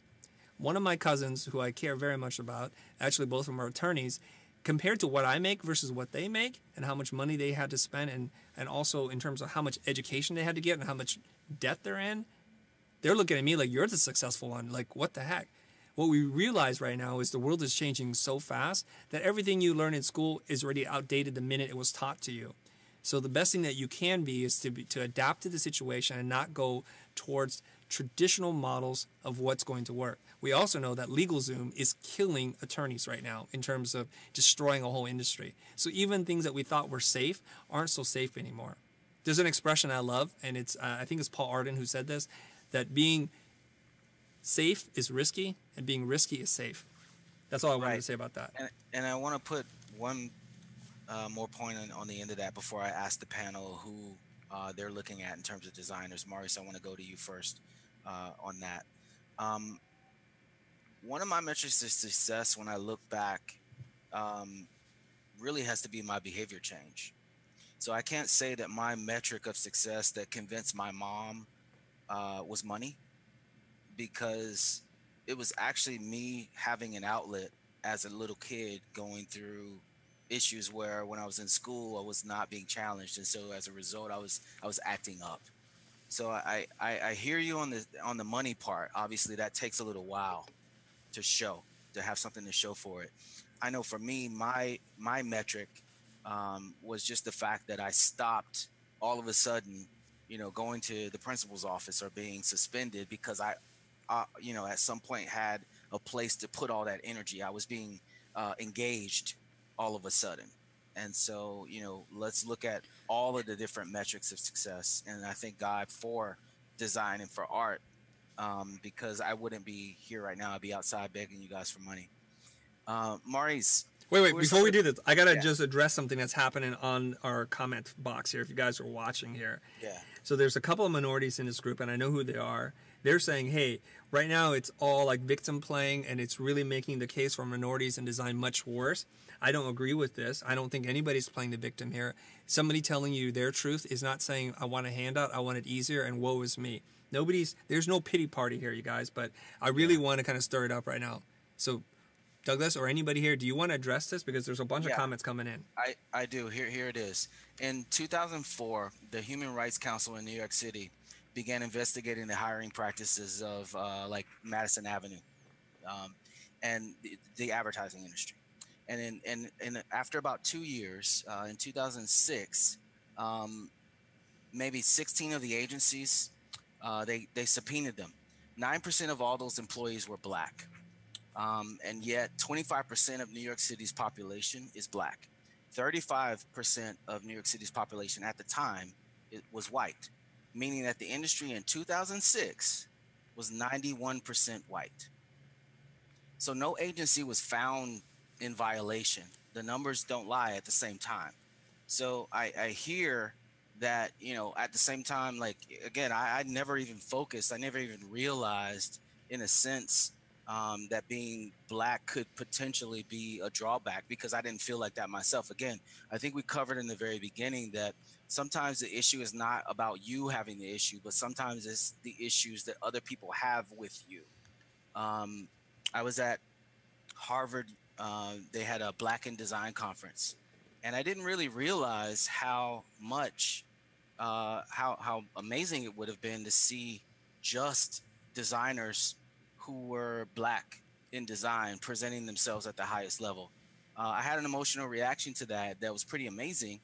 One of my cousins, who I care very much about, actually both of them are attorneys, compared to what I make versus what they make and how much money they had to spend and also in terms of how much education they had to get and how much debt they're in, they're looking at me like, you're the successful one. Like, what the heck? What we realize right now is the world is changing so fast that everything you learn in school is already outdated the minute it was taught to you. So the best thing that you can be is to adapt to the situation and not go towards traditional models of what's going to work. We also know that LegalZoom is killing attorneys right now in terms of destroying a whole industry. So even things that we thought were safe aren't so safe anymore. There's an expression I love, and it's I think it's Paul Arden who said this, that being safe is risky and being risky is safe. That's all I wanted to say about that. And I want to put one more point on the end of that before I ask the panel who they're looking at in terms of designers. Maurice, I want to go to you first on that. One of my metrics of success when I look back really has to be my behavior change. So I can't say that my metric of success that convinced my mom was money. because it was actually me having an outlet as a little kid going through issues where when I was in school I was not being challenged, and so as a result I was acting up. So I hear you on the money part. Obviously that takes a little while to show, to have something to show for it. I know for me, my metric was just the fact that I stopped all of a sudden, going to the principal's office or being suspended because I at some point had a place to put all that energy. I was being engaged all of a sudden. And so, let's look at all of the different metrics of success. And I thank God for design and for art, because I wouldn't be here right now. I'd be outside begging you guys for money. Maurice. Wait, before we do this, I got to just address something that's happening on our comment box here, if you guys are watching here. Yeah. So there's a couple of minorities in this group, and I know who they are. They're saying, hey, right now it's all like victim playing, and it's really making the case for minorities in design much worse. I don't agree with this. I don't think anybody's playing the victim here. Somebody telling you their truth is not saying, I want a handout, I want it easier, and woe is me. There's no pity party here, you guys, but I really want to kind of stir it up right now. So Douglas or anybody here, do you want to address this? Because there's a bunch of comments coming in. I do. Here it is. In 2004, the Human Rights Council in New York City began investigating the hiring practices of like Madison Avenue and the advertising industry. And after about 2 years, in 2006, maybe 16 of the agencies, they subpoenaed them. 9% of all those employees were Black. And yet 25% of New York City's population is Black. 35% of New York City's population at the time was white, meaning that the industry in 2006 was 91% white. So no agency was found in violation. The numbers don't lie at the same time. So I hear that, at the same time, like, again, I never even focused, I never even realized in a sense that being Black could potentially be a drawback, because I didn't feel like that myself. Again, I think we covered in the very beginning that sometimes the issue is not about you having the issue, but sometimes it's the issues that other people have with you. I was at Harvard. They had a Black in Design conference, and I didn't really realize how much, how amazing it would have been to see just designers who were Black in design presenting themselves at the highest level. I had an emotional reaction to that was pretty amazing.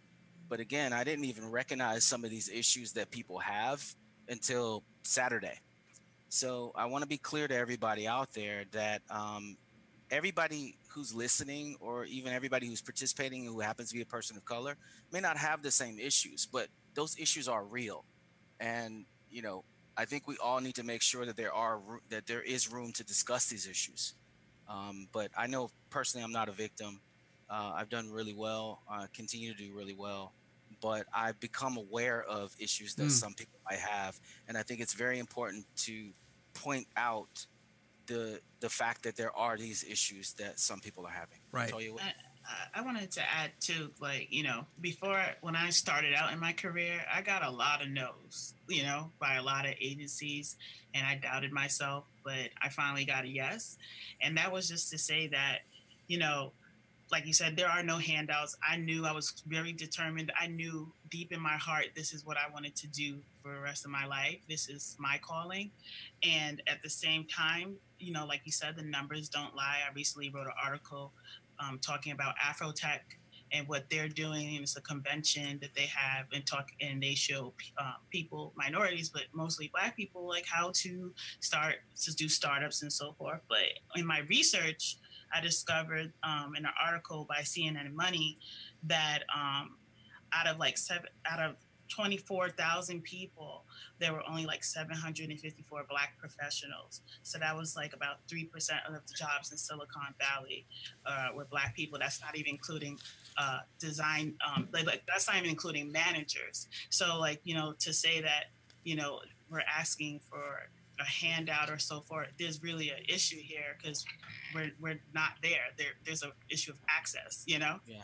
But again, I didn't even recognize some of these issues that people have until Saturday. So I want to be clear to everybody out there that everybody who's listening, or even everybody who's participating who happens to be a person of color, may not have the same issues, but those issues are real. And, I think we all need to make sure that there is room to discuss these issues. But I know personally I'm not a victim. I've done really well, continue to do really well, but I've become aware of issues that some people might have. And I think it's very important to point out the fact that there are these issues that some people are having. Right. I wanted to add too, like, before, when I started out in my career, I got a lot of no's, by a lot of agencies, and I doubted myself, but I finally got a yes. And that was just to say that, like you said, there are no handouts. I knew I was very determined. I knew deep in my heart, this is what I wanted to do for the rest of my life. This is my calling. And at the same time, like you said, the numbers don't lie. I recently wrote an article talking about Afrotech and what they're doing. And it's a convention that they have, and they show people, minorities, but mostly Black people, like how to do startups and so forth. But in my research, I discovered in an article by CNN Money that out of 24,000 people, there were only like 754 Black professionals. So that was like about 3% of the jobs in Silicon Valley were Black people. That's not even including design. That's not even including managers. So to say that, we're asking for a handout or so forth, there's really an issue here because we're not there. There's an issue of access, Yeah.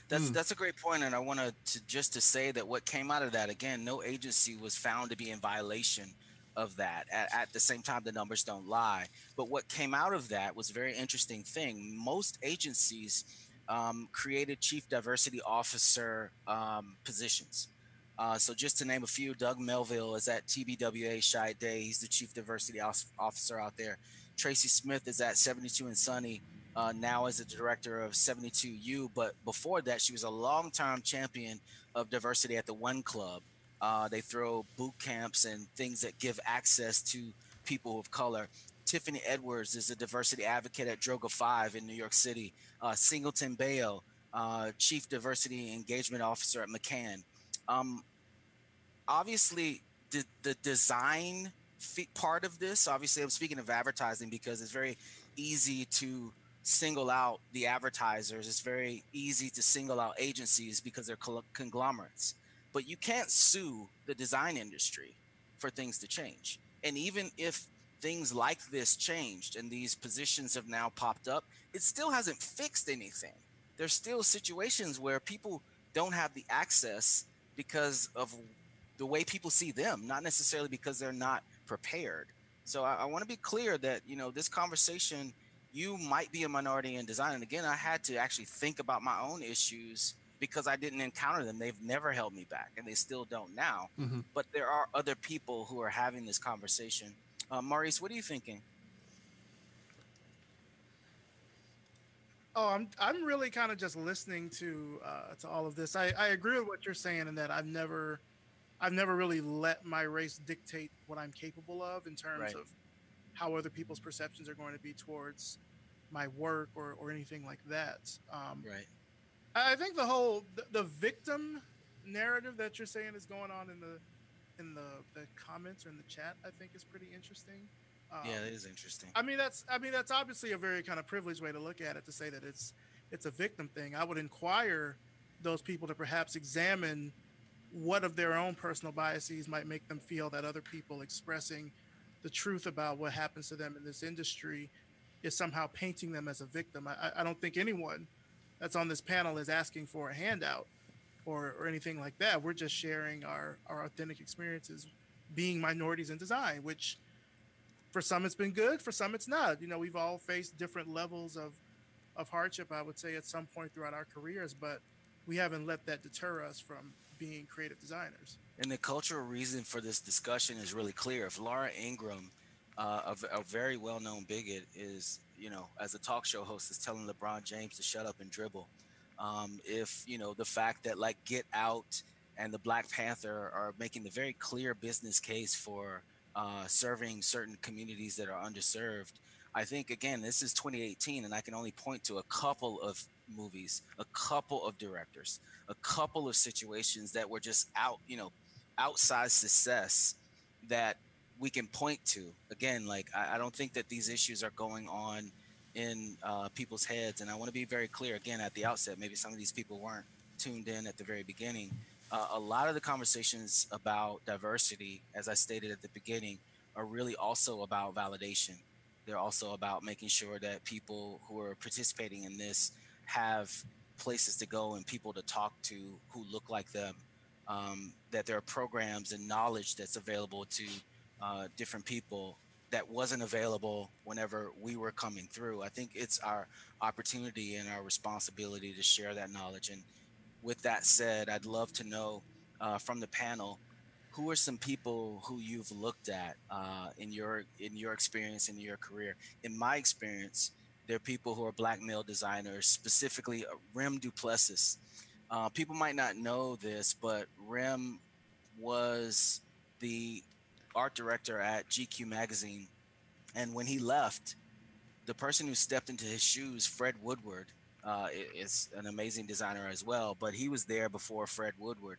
That's a great point, and I wanted to say that what came out of that, again, no agency was found to be in violation of that. At the same time, the numbers don't lie. But what came out of that was a very interesting thing. Most agencies created chief diversity officer positions. So just to name a few, Doug Melville is at TBWA Shy Day. He's the chief diversity officer out there. Tracy Smith is at 72 and Sunny, now as the director of 72U. But before that, she was a longtime champion of diversity at the One Club. They throw boot camps and things that give access to people of color. Tiffany Edwards is a diversity advocate at Droga 5 in New York City. Singleton Bayo, chief diversity engagement officer at McCann. Obviously, the design part of this, obviously I'm speaking of advertising because it's very easy to single out the advertisers. It's very easy to single out agencies because they're conglomerates. But you can't sue the design industry for things to change. And even if things like this changed and these positions have now popped up, it still hasn't fixed anything. There's still situations where people don't have the access because of the way people see them, not necessarily because they're not prepared. So I want to be clear that, you know, this conversation, you might be a minority in design. And again, I had to actually think about my own issues because I didn't encounter them. They've never held me back, and they still don't now. Mm-hmm. But there are other people who are having this conversation. Maurice, what are you thinking? Oh, I'm really kind of just listening to all of this. I agree with what you're saying in that I've never really let my race dictate what I'm capable of in terms of how other people's perceptions are going to be towards my work or anything like that. Right. I think the victim narrative that you're saying is going on in the comments or in the chat, I think is pretty interesting. Yeah, it is interesting. I mean, that's obviously a very kind of privileged way to look at it, to say that it's a victim thing. I would inquire those people to perhaps examine what of their own personal biases might make them feel that other people expressing the truth about what happens to them in this industry is somehow painting them as a victim. I don't think anyone that's on this panel is asking for a handout or anything like that. We're just sharing our authentic experiences being minorities in design, which for some it's been good, for some it's not. You know, we've all faced different levels of hardship, I would say, at some point throughout our careers, but we haven't let that deter us from being creative designers. And the cultural reason for this discussion is really clear. If Laura Ingraham, a very well-known bigot, is, you know, as a talk show host, is telling LeBron James to shut up and dribble. If, you know, the fact that like Get Out and the Black Panther are making the very clear business case for serving certain communities that are underserved. I think, again, this is 2018, and I can only point to a couple of movies, a couple of directors, a couple of situations that were just outsized success that we can point to. Again, like, I don't think that these issues are going on in people's heads. And I want to be very clear, again, at the outset, maybe some of these people weren't tuned in at the very beginning. A lot of the conversations about diversity, as I stated at the beginning, are really also about validation. They're also about making sure that people who are participating in this have places to go and people to talk to who look like them, that there are programs and knowledge that's available to different people that wasn't available whenever we were coming through. I think it's our opportunity and our responsibility to share that knowledge. And with that said, I'd love to know from the panel, who are some people who you've looked at in your experience, in your career? In my experience, there are people who are Black male designers, specifically Arem Duplessis. People might not know this, but Rem was the art director at GQ magazine. And when he left, the person who stepped into his shoes, Fred Woodward, is an amazing designer as well, but he was there before Fred Woodward.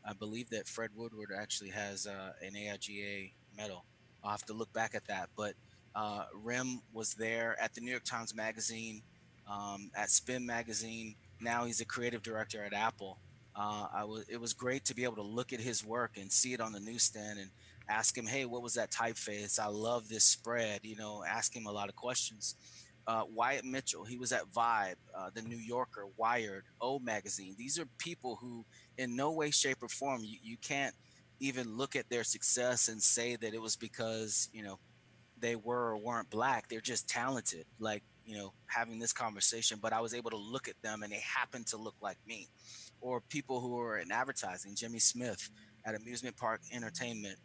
I believe that Fred Woodward actually has an AIGA medal. I'll have to look back at that. But Rem was there at the New York Times Magazine, at Spin Magazine. Now he's a creative director at Apple. It was great to be able to look at his work and see it on the newsstand and ask him, hey, what was that typeface? I love this spread, you know, ask him a lot of questions. Wyatt Mitchell, he was at Vibe, The New Yorker, Wired, O Magazine. These are people who in no way, shape, or form, you can't even look at their success and say that it was because, they were or weren't Black. They're just talented, like, having this conversation. But I was able to look at them and they happened to look like me. Or people who are in advertising, Jimmy Smith at Amusement Park Entertainment.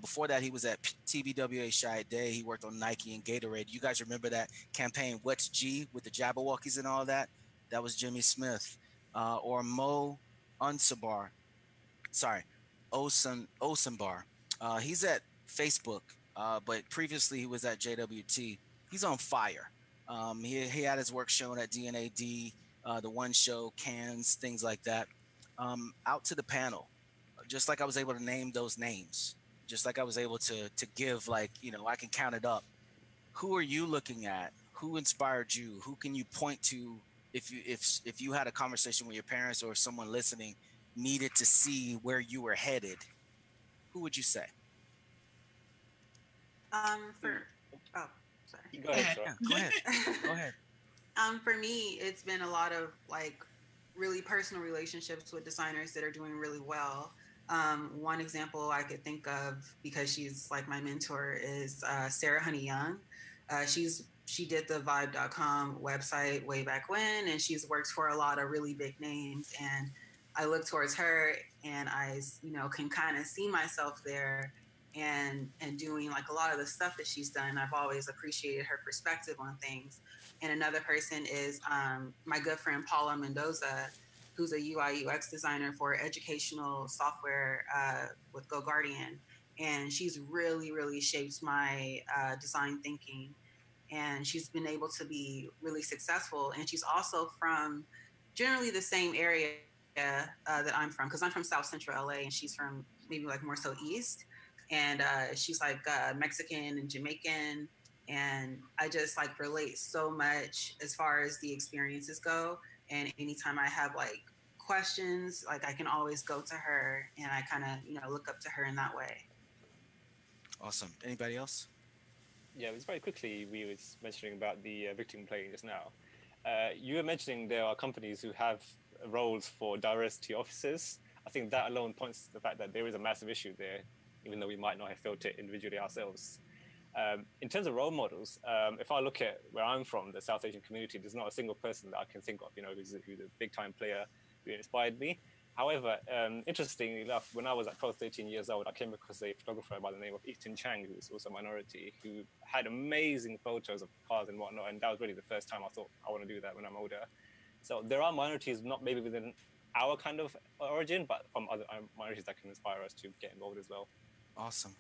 Before that, he was at TBWA Shy Day. He worked on Nike and Gatorade. You guys remember that campaign, What's G, with the Jabberwockies and all that? That was Jimmy Smith. Or Mo Osunbor. Sorry, Osunbor. He's at Facebook, but previously he was at JWT. He's on fire. He had his work shown at DNAD, the One Show, Cannes, things like that. Out to the panel, just like I was able to name those names, just like I was able to give, like, I can count it up. Who are you looking at? Who inspired you? Who can you point to if you had a conversation with your parents or someone listening needed to see where you were headed? Who would you say? Sorry. Go ahead. Yeah, go ahead. Go ahead. For me, it's been a lot of like really personal relationships with designers that are doing really well. One example I could think of, because she's like my mentor, is Sarah Honey Young. She did the Vibe.com website way back when, and she's worked for a lot of really big names. And I look towards her, and I, can kind of see myself there, and doing like a lot of the stuff that she's done. I've always appreciated her perspective on things. And another person is my good friend Paula Mendoza, who's a UI UX designer for educational software with GoGuardian. And she's really, really shaped my design thinking. And she's been able to be really successful. And she's also from generally the same area that I'm from, because I'm from South Central LA and she's from maybe like more so East. And she's like Mexican and Jamaican. And I just like relate so much as far as the experiences go. And anytime I have like questions, like I can always go to her, and I kind of, look up to her in that way. Awesome. Anybody else? Yeah, it was very quickly, we was mentioning about the victim playing just now. You were mentioning there are companies who have roles for diversity officers. I think that alone points to the fact that there is a massive issue there, even though we might not have felt it individually ourselves. In terms of role models, if I look at where I'm from, the South Asian community, there's not a single person that I can think of, who's a big-time player who inspired me. However, interestingly enough, when I was like 12, 13 years old, I came across a photographer by the name of Easton Chang, who was also a minority, who had amazing photos of cars and whatnot, and that was really the first time I thought, I want to do that when I'm older. So there are minorities, not maybe within our kind of origin, but from other minorities that can inspire us to get involved as well. Awesome.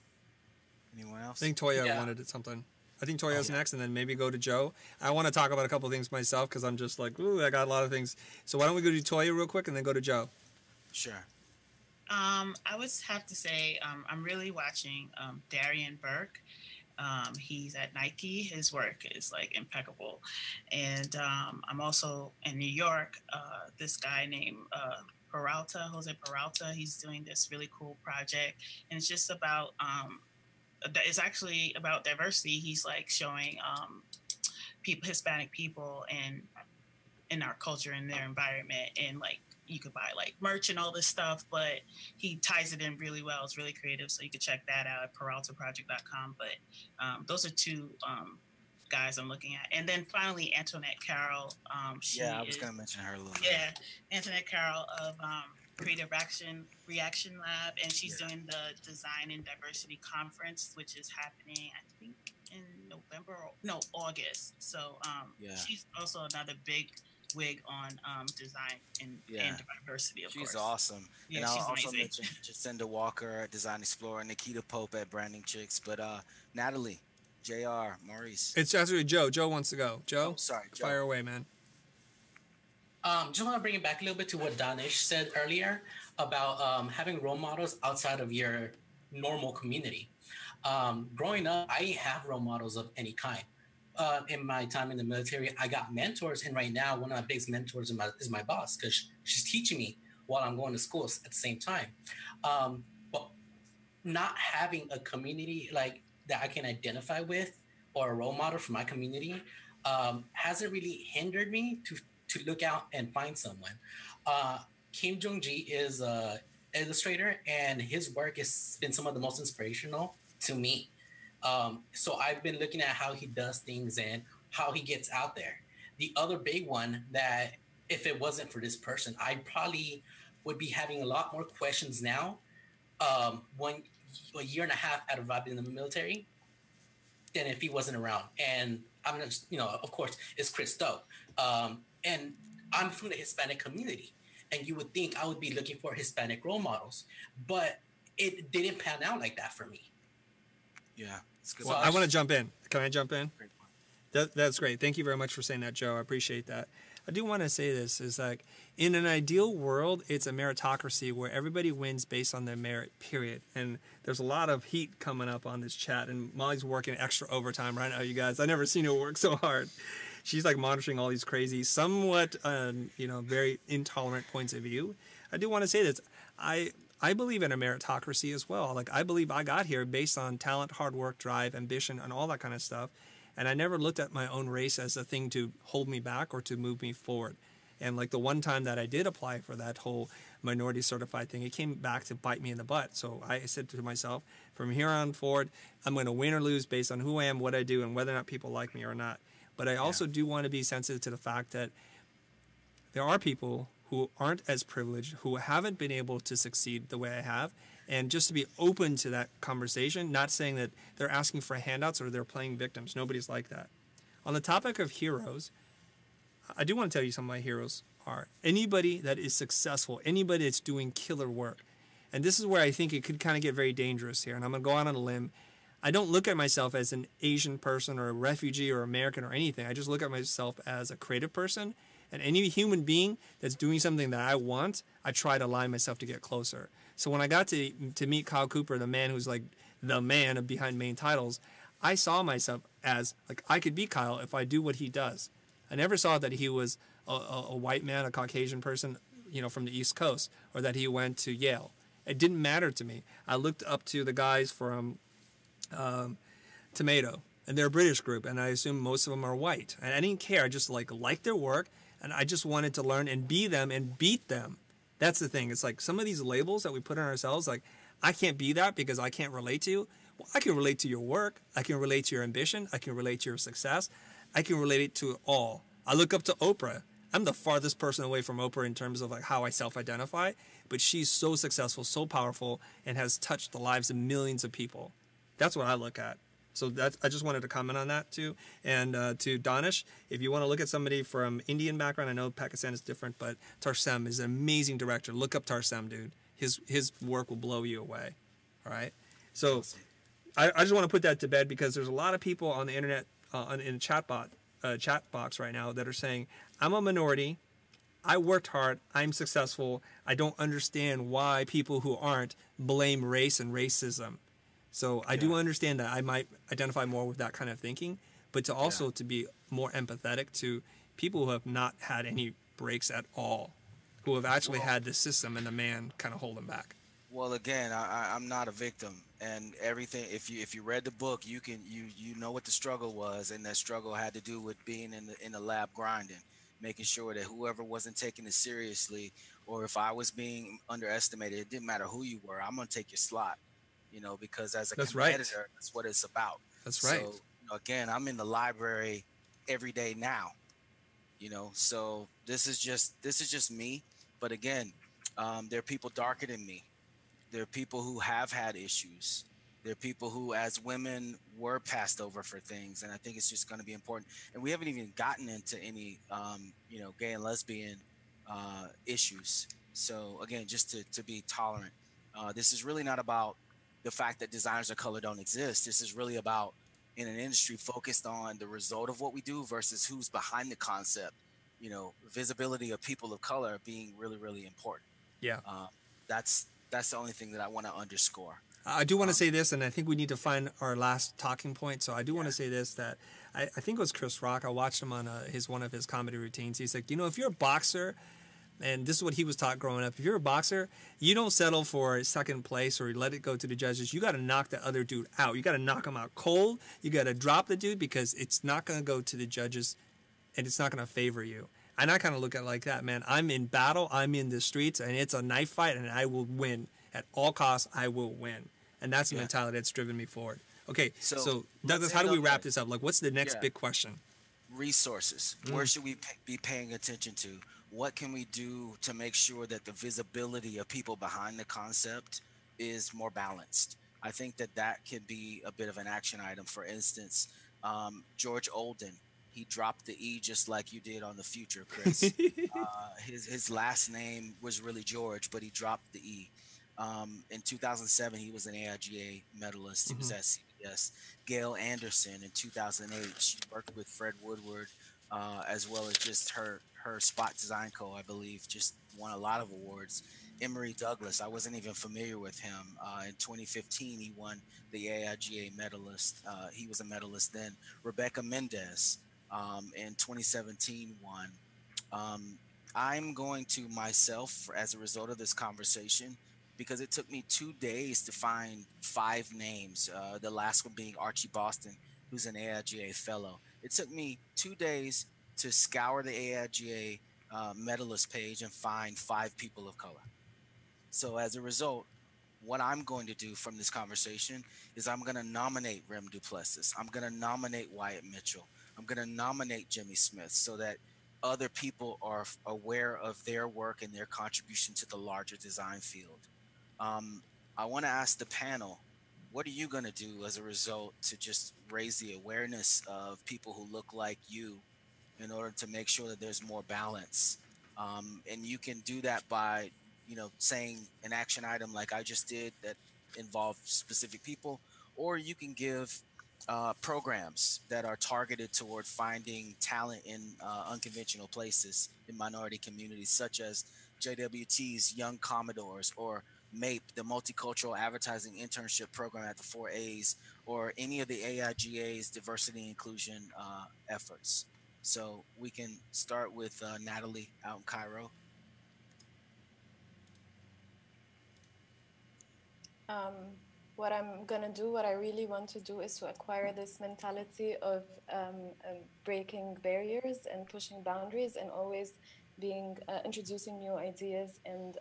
Anyone else? I think Toya wanted something. I think Toya's next, and then maybe go to Joe. I want to talk about a couple of things myself, because I'm just like, ooh, I got a lot of things. So why don't we go to Toya real quick, and then go to Joe? Sure. I would have to say I'm really watching Darian Burke. He's at Nike. His work is like impeccable. And I'm also in New York. This guy named Jose Peralta, he's doing this really cool project. And it's just about, it's actually about diversity. He's like showing Hispanic people and in our culture and their environment, and like you could buy like merch and all this stuff, but he ties it in really well. It's really creative, so you can check that out at peraltaproject.com. But those are two guys I'm looking at. And then finally, Antionette Caroll. I was going to mention her a little bit. Yeah, Antionette Caroll of Creative Reaction Lab, and she's doing the Design and Diversity Conference, which is happening, I think, in August. So she's also another big wig on design and diversity, of course. She's awesome. Yeah, and I'll she's also amazing. mention Jacinda Walker at Design Explorer, Nakita Pope at Branding Chicks. But Natalie, JR, Maurice. It's actually Joe. Joe wants to go. Joe? Sorry, Joe. Fire away, man. Just want to bring it back a little bit to what Danish said earlier about having role models outside of your normal community. Growing up, I didn't have role models of any kind. In my time in the military, I got mentors, and right now one of my biggest mentors is my boss, because she's teaching me while I'm going to school at the same time. But not having a community like that I can identify with, or a role model for my community, hasn't really hindered me to look out and find someone. Kim Jong-ji is illustrator, and his work has been some of the most inspirational to me. So I've been looking at how he does things and how he gets out there. The other big one that if it wasn't for this person, I probably would be having a lot more questions now. A year and a half out of I've been in the military, than if he wasn't around. And I'm just, of course, it's Chris Do. And I'm from the Hispanic community. And you would think I would be looking for Hispanic role models, but it didn't pan out like that for me. Yeah. Well, I want to jump in. Can I jump in? That's great. Thank you very much for saying that, Joe. I appreciate that. I do want to say this is like, in an ideal world, it's a meritocracy where everybody wins based on their merit, period. And there's a lot of heat coming up on this chat, and Molly's working extra overtime right now, you guys. I've never seen her work so hard. She's like monitoring all these crazy, somewhat, very intolerant points of view. I do want to say this. I believe in a meritocracy as well. Like, I believe I got here based on talent, hard work, drive, ambition, and all that kind of stuff. And I never looked at my own race as a thing to hold me back or to move me forward. And like the one time that I did apply for that whole minority certified thing, it came back to bite me in the butt. So I said to myself, from here on forward, I'm going to win or lose based on who I am, what I do, and whether or not people like me or not. But I also do want to be sensitive to the fact that there are people who aren't as privileged, who haven't been able to succeed the way I have. And just to be open to that conversation, not saying that they're asking for handouts or they're playing victims. Nobody's like that. On the topic of heroes, I do want to tell you some of my heroes are. Anybody that is successful, anybody that's doing killer work. And this is where I think it could kind of get very dangerous here. And I'm going to go out on a limb. I don't look at myself as an Asian person or a refugee or American or anything. I just look at myself as a creative person. And any human being that's doing something that I want, I try to align myself to get closer. So when I got to meet Kyle Cooper, the man who's like the man behind main titles, I saw myself as like I could be Kyle if I do what he does. I never saw that he was a white man, a Caucasian person, from the East Coast, or that he went to Yale. It didn't matter to me. I looked up to the guys from Tomato, and they're a British group, and I assume most of them are white. And I didn't care. I just liked their work, and I just wanted to learn and be them and beat them. That's the thing. It's like some of these labels that we put on ourselves, like, I can't be that because I can't relate to you. Well, I can relate to your work. I can relate to your ambition. I can relate to your success. I can relate it to all. I look up to Oprah. I'm the farthest person away from Oprah in terms of like how I self-identify, but she's so successful, so powerful, and has touched the lives of millions of people. That's what I look at. So I just wanted to comment on that too. And to Danish, if you want to look at somebody from Indian background, I know Pakistan is different, but Tarsem is an amazing director. Look up Tarsem, dude. His work will blow you away. All right. So I just want to put that to bed because there's a lot of people on the internet in the chat box right now that are saying, I'm a minority. I worked hard. I'm successful. I don't understand why people who aren't blame race and racism. So I do understand that I might identify more with that kind of thinking, but to also to be more empathetic to people who have not had any breaks at all, who have actually had the system and the man kind of hold them back. Well, again, I'm not a victim, and everything. If you read the book, you know what the struggle was, and that struggle had to do with being in the lab grinding, making sure that whoever wasn't taking it seriously, or if I was being underestimated, it didn't matter who you were. I'm gonna take your slot. Because as a competitor, that's what it's about. That's right. So, again, I'm in the library every day now, so this is just me. But again, there are people darker than me. There are people who have had issues. There are people who, as women, were passed over for things. And I think it's just going to be important. And we haven't even gotten into any, gay and lesbian issues. So again, just to be tolerant. This is really not about the fact that designers of color don't exist. This is really about, in an industry focused on the result of what we do versus who's behind the concept, visibility of people of color being really, really important. Yeah. That's the only thing that I want to underscore. I do want to say this, and I think we need to find our last talking point. So I do want to say this, that I think it was Chris Rock. I watched him on one of his comedy routines. He's like, if you're a boxer, and this is what he was taught growing up. If you're a boxer, you don't settle for second place or let it go to the judges. You got to knock the other dude out. You got to knock him out cold. You got to drop the dude because it's not going to go to the judges and it's not going to favor you. And I kind of look at it like that, man. I'm in battle. I'm in the streets, and it's a knife fight, and I will win at all costs. I will win, and that's the mentality that's driven me forward. Okay, so Douglas, how do we wrap this up? Like, what's the next big question? Resources. Where should we be paying attention to? What can we do to make sure that the visibility of people behind the concept is more balanced? I think that can be a bit of an action item. For instance, George Olden, he dropped the E just like you did on the Future, Chris. His last name was really George, but he dropped the E. In 2007, he was an AIGA medalist. He was at CBS. Gail Anderson in 2008, she worked with Fred Woodward, as well as just her Spot Design Co., I believe, just won a lot of awards. Emory Douglas, I wasn't even familiar with him. In 2015, he won the AIGA medalist. He was a medalist then. Rebecca Mendez in 2017 won. I'm going to myself, as a result of this conversation, because it took me 2 days to find 5 names, the last one being Archie Boston, who's an AIGA fellow. It took me 2 days to scour the AIGA medalist page and find 5 people of color. So as a result, what I'm going to do from this conversation is I'm going to nominate Arem Duplessis. I'm going to nominate Wyatt Mitchell. I'm going to nominate Jimmy Smith so that other people are aware of their work and their contribution to the larger design field. I want to ask the panel, what are you going to do as a result to just raise the awareness of people who look like you in order to make sure that there's more balance? And you can do that by, saying an action item like I just did that involve specific people, or you can give programs that are targeted toward finding talent in unconventional places in minority communities, such as JWT's Young Commodores, or MAPE, the Multicultural Advertising Internship Program at the 4As, or any of the AIGA's diversity and inclusion efforts. So we can start with Natalie out in Cairo. What I'm gonna do, what I really want to do, is to acquire this mentality of breaking barriers and pushing boundaries, and always being introducing new ideas, and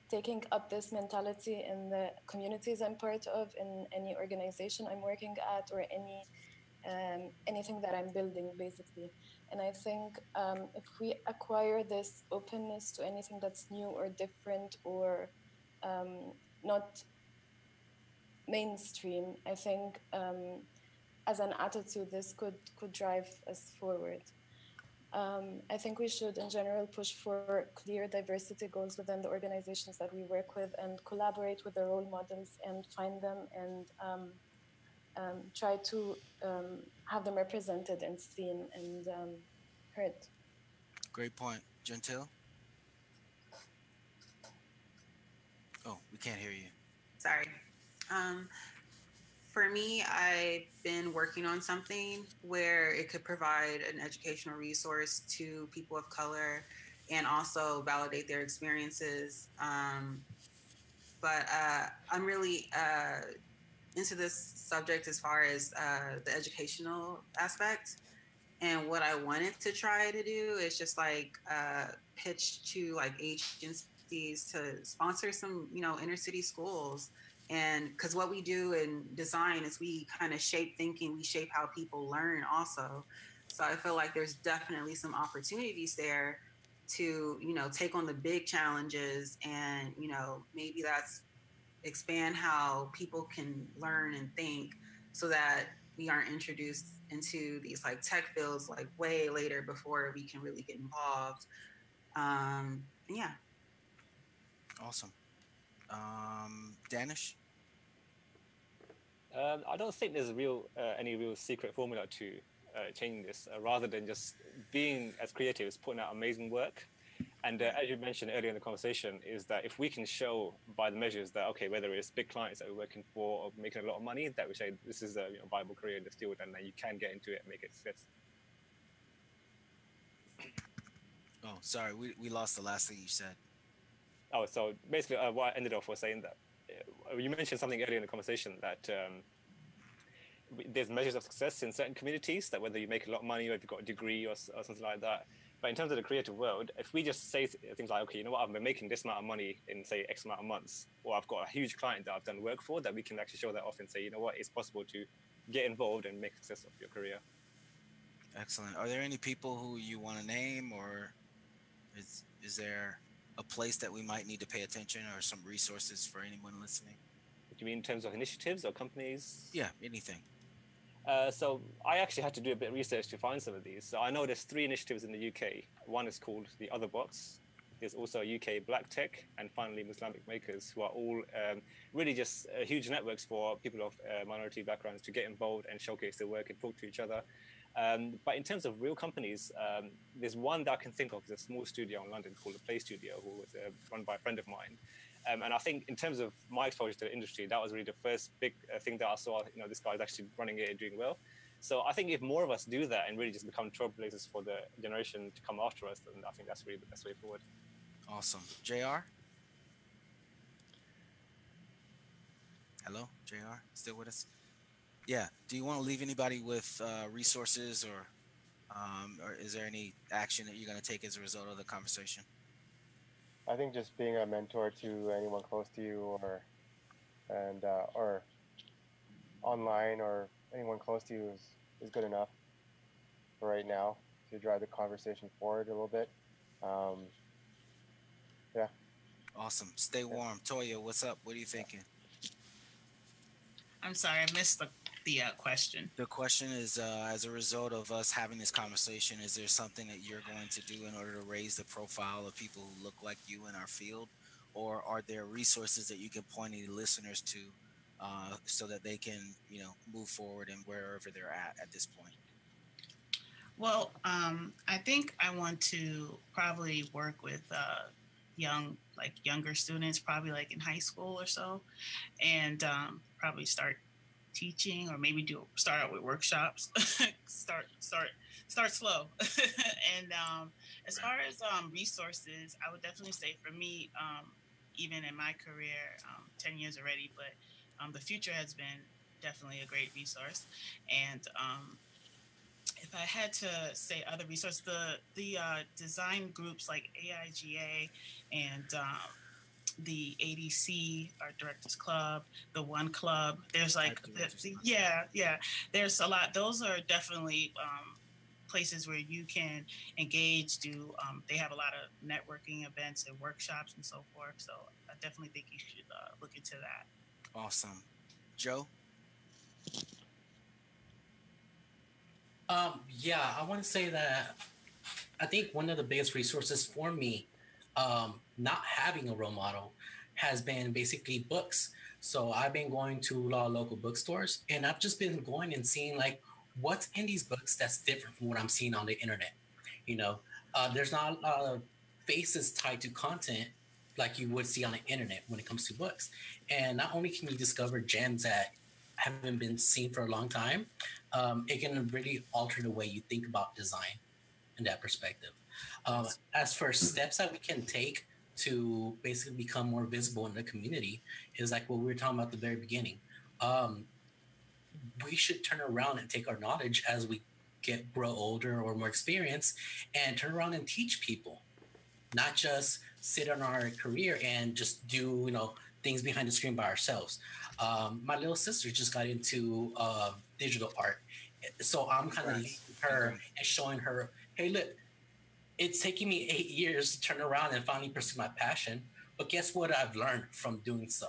taking up this mentality in the communities I'm part of, in any organization I'm working at, or anything that I'm building, basically. And I think if we acquire this openness to anything that's new or different, or not mainstream, I think as an attitude, this could drive us forward. I think we should, in general, push for clear diversity goals within the organizations that we work with, and collaborate with the role models and find them, and try to have them represented and seen and heard. Great point. Gentil? Oh, we can't hear you. Sorry. For me, I've been working on something where it could provide an educational resource to people of color and also validate their experiences. But I'm really into this subject as far as the educational aspect. And what I wanted to try to do is just pitch to agencies to sponsor some, inner city schools. And because what we do in design is we kind of shape thinking, we shape how people learn also. So I feel like there's definitely some opportunities there to, take on the big challenges, and, maybe that's expand how people can learn and think, so that we aren't introduced into these tech fields way later before we can really get involved. Yeah. Awesome. Danish? I don't think there's any real secret formula to changing this, rather than just being as creative as putting out amazing work. And as you mentioned earlier in the conversation, is that if we can show by the measures that, okay, whether it's big clients that we're working for or making a lot of money, that we say this is a viable career in this field, and that you can get into it and make it success. Oh, sorry, we lost the last thing you said. Oh, so basically what I ended off was saying that you mentioned something earlier in the conversation that there's measures of success in certain communities, that whether you make a lot of money or if you've got a degree or something like that, But in terms of the creative world, if we just say things like, okay, you know what, I've been making this amount of money in, say, X amount of months, or I've got a huge client that I've done work for, that we can actually show that off and say, you know what, it's possible to get involved and make success of your career. Excellent. Are there any people who you want to name, or is there a place that we might need to pay attention, or some resources for anyone listening? Do you mean in terms of initiatives or companies? Yeah, anything. So I actually had to do a bit of research to find some of these. So I know there's 3 initiatives in the UK. One is called the Other Box. There's also UK Black Tech, and finally Islamic Makers, who are all really just huge networks for people of minority backgrounds to get involved and showcase their work and talk to each other. But in terms of real companies, there's one that I can think of. It's a small studio in London called the Play Studio, who was run by a friend of mine. And I think in terms of my exposure to the industry, that was really the first big thing that I saw. You know, this guy's actually running it and doing well. So I think if more of us do that and really just become trailblazers for the generation to come after us, then I think that's really the best way forward. Awesome. JR? Hello, JR? Still with us? Yeah. Do you want to leave anybody with resources, or is there any action that you're going to take as a result of the conversation? I think just being a mentor to anyone close to you, or online, or anyone close to you is good enough for right now to drive the conversation forward a little bit. Yeah. Awesome. Stay warm. Toya, what's up? What are you thinking? I'm sorry, I missed the question. The question is, as a result of us having this conversation, is there something that you're going to do in order to raise the profile of people who look like you in our field? Or are there resources that you can point any listeners to so that they can, move forward and wherever they're at this point? Well, I think I want to probably work with younger students, probably like in high school or so, and probably start teaching, or maybe start out with workshops. start slow. And as far as resources, I would definitely say for me, even in my career, 10 years already, but the Futur has been definitely a great resource. And if I had to say other resources, the design groups like AIGA and the ADC, our Directors Club, the One Club, there's like, there's a lot. Those are definitely places where you can engage, they have a lot of networking events and workshops and so forth. So I definitely think you should look into that. Awesome. Joe? Yeah, I want to say that I think one of the biggest resources for me, not having a role model, has been basically books. So I've been going to a lot of local bookstores, and I've just been going and seeing like what's in these books that's different from what I'm seeing on the internet. There's not a lot of faces tied to content like you would see on the internet when it comes to books. And not only can you discover gems that haven't been seen for a long time, it can really alter the way you think about design in that perspective. As for steps that we can take to basically become more visible in the community, is like what we were talking about at the very beginning. We should turn around and take our knowledge as we grow older or more experienced, and turn around and teach people, not just sit on our career and just do things behind the screen by ourselves. My little sister just got into digital art, so I'm kind of leading her and showing her, hey, look, it's taking me 8 years to turn around and finally pursue my passion, but guess what I've learned from doing so?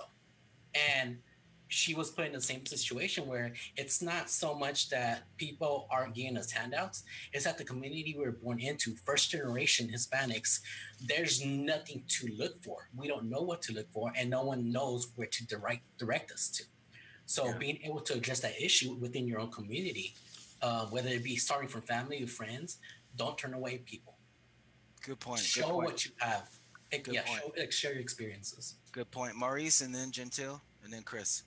And she was put in the same situation where it's not so much that people aren't giving us handouts, it's that the community we're born into, first generation Hispanics, there's nothing to look for. We don't know what to look for, and no one knows where to direct us to. So being able to address that issue within your own community, whether it be starting from family or friends, don't turn away people. Good point. Show what you have. Good point. Share your experiences. Good point. Maurice, and then Gentile, and then Chris.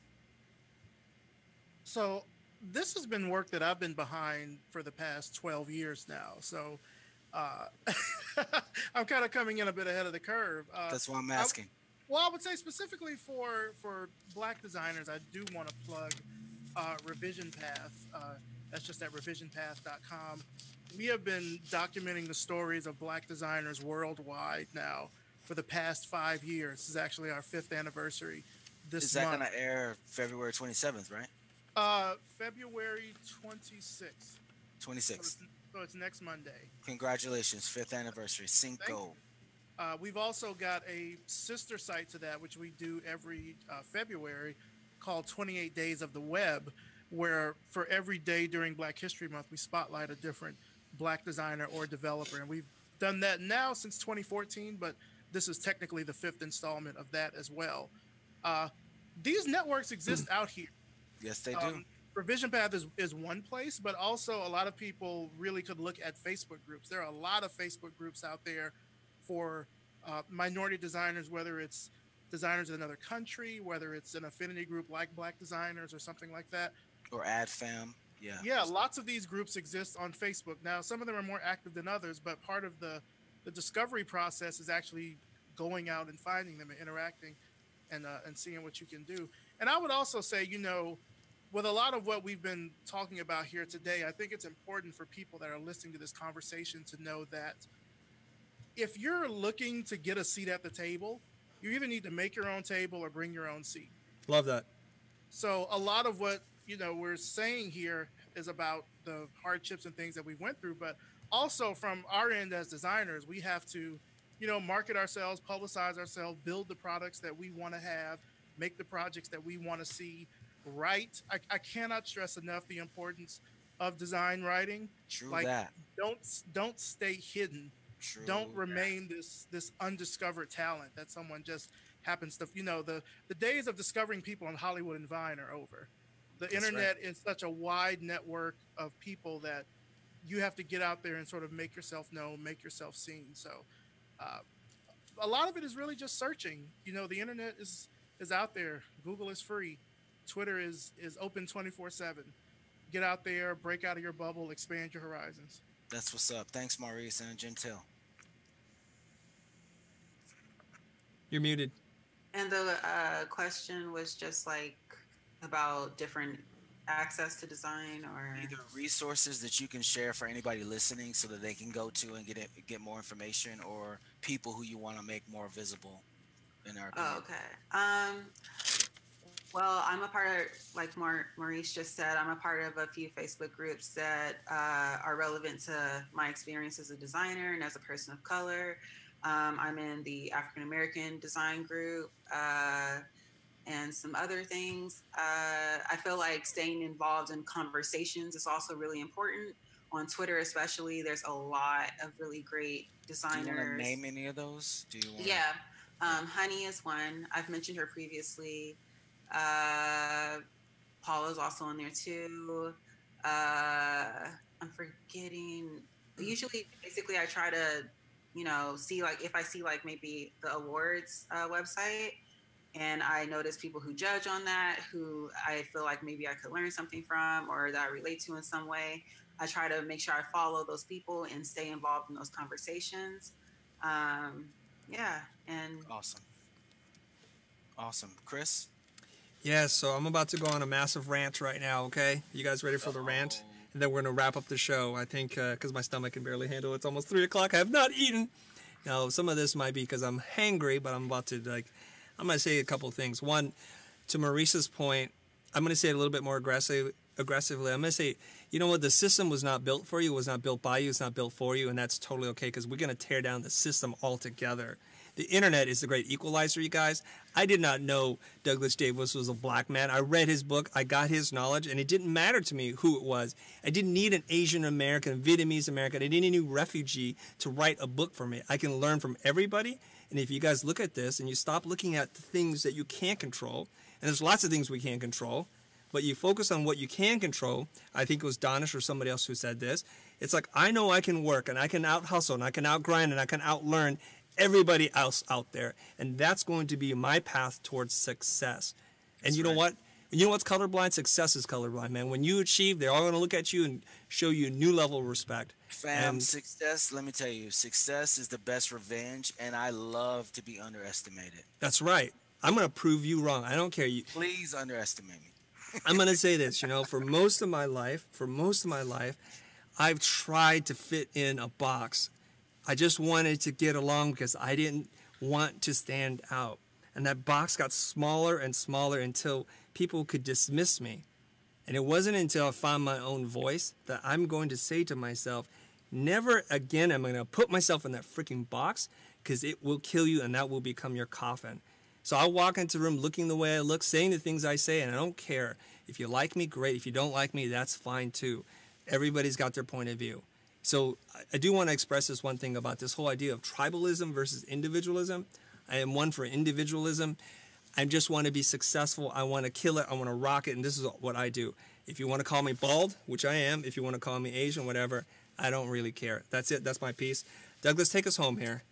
So this has been work that I've been behind for the past 12 years now. So I'm kind of coming in a bit ahead of the curve. That's why I'm asking. I would say specifically for Black designers, I do want to plug Revision Path. That's just at revisionpath.com. We have been documenting the stories of Black designers worldwide now for the past 5 years. This is actually our 5th anniversary this Is that month. going to air February 27th, right? February 26th. 26th. So it's next Monday. Congratulations, 5th anniversary. Cinco. We've also got a sister site to that, which we do every February, called 28 Days of the Web, where for every day during Black History Month, we spotlight a different Black designer or developer. And we've done that now since 2014, but this is technically the 5th installment of that as well. These networks exist out here. Yes, they do. Revision Path is one place, but also a lot of people really could look at Facebook groups. There are a lot of Facebook groups out there for minority designers, whether it's designers in another country, whether it's an affinity group like Black designers or something like that. Or AdFam. Yeah. Yeah, lots of these groups exist on Facebook. Now, some of them are more active than others, but part of the discovery process is actually going out and finding them and interacting and seeing what you can do. And I would also say, you know, with a lot of what we've been talking about here today, I think it's important for people that are listening to this conversation to know that if you're looking to get a seat at the table, you either need to make your own table or bring your own seat. Love that. So a lot of what, you know, we're saying here is about the hardships and things that we went through, but also from our end as designers, we have to, you know, market ourselves, publicize ourselves, build the products that we want to have, make the projects that we want to see. Right. I cannot stress enough the importance of design writing. True like, that. Don't stay hidden. True don't remain this undiscovered talent that someone just happens to, you know, the days of discovering people on Hollywood and Vine are over. The internet is such a wide network of people that you have to get out there and sort of make yourself known, make yourself seen. So a lot of it is really just searching. You know, the internet is out there. Google is free. Twitter is open 24/7. Get out there, break out of your bubble, expand your horizons. That's what's up. Thanks, Maurice and Gentil. You're muted. And the question was just like about different access to design, or either resources that you can share for anybody listening so that they can go to and get more information, or people who you want to make more visible in our community. Okay. Well, I'm a part of, like Maurice just said, I'm a part of a few Facebook groups that are relevant to my experience as a designer and as a person of color. I'm in the African American design group and some other things. I feel like staying involved in conversations is also really important. On Twitter especially, there's a lot of really great designers. Do you want to name any of those? Yeah. Honey is one. I've mentioned her previously. Paula's also in there too. I'm forgetting. Usually, basically, I try to, you know, see like if I see like maybe the awards website, and I notice people who judge on that, who I feel like maybe I could learn something from or that I relate to in some way. I try to make sure I follow those people and stay involved in those conversations. Yeah, and awesome, Chris. Yeah, so I'm about to go on a massive rant right now, okay? You guys ready for the rant? And then we're going to wrap up the show. I think because my stomach can barely handle it. It's almost 3 o'clock. I have not eaten. Now, some of this might be because I'm hangry, but I'm about to, I'm going to say a couple of things. One, to Maurice's point, I'm going to say it a little bit more aggressively. I'm going to say, you know what? The system was not built for you. It was not built by you. It's not built for you. And that's totally okay because we're going to tear down the system altogether. The internet is the great equalizer, you guys. I did not know Douglas Davis was a black man. I read his book. I got his knowledge, and it didn't matter to me who it was. I didn't need an Asian American, Vietnamese American. I didn't need a refugee to write a book for me. I can learn from everybody. And if you guys look at this and you stop looking at the things that you can't control, and there's lots of things we can't control, but you focus on what you can control. I think it was Donish or somebody else who said this. It's like, I know I can work, and I can out-hustle, and I can out-grind, and I can out-learn everybody else out there, and that's going to be my path towards success. And you know what? You know what's colorblind? Success is colorblind, man. When you achieve, they're all going to look at you and show you a new level of respect. Fam, success, let me tell you, success is the best revenge, and I love to be underestimated. That's right. I'm going to prove you wrong. I don't care. Please underestimate me. I'm going to say this, for most of my life, I've tried to fit in a box. I just wanted to get along because I didn't want to stand out. And that box got smaller and smaller until people could dismiss me. And it wasn't until I found my own voice that I'm going to say to myself, never again am I going to put myself in that freaking box, because it will kill you and that will become your coffin. So I walk into the room looking the way I look, saying the things I say, and I don't care. If you like me, great. If you don't like me, that's fine too. Everybody's got their point of view. So I do want to express this one thing about this whole idea of tribalism versus individualism. I am one for individualism. I just want to be successful. I want to kill it. I want to rock it. And this is what I do. If you want to call me bald, which I am, if you want to call me Asian, whatever, I don't really care. That's it. That's my piece. Douglas, take us home here.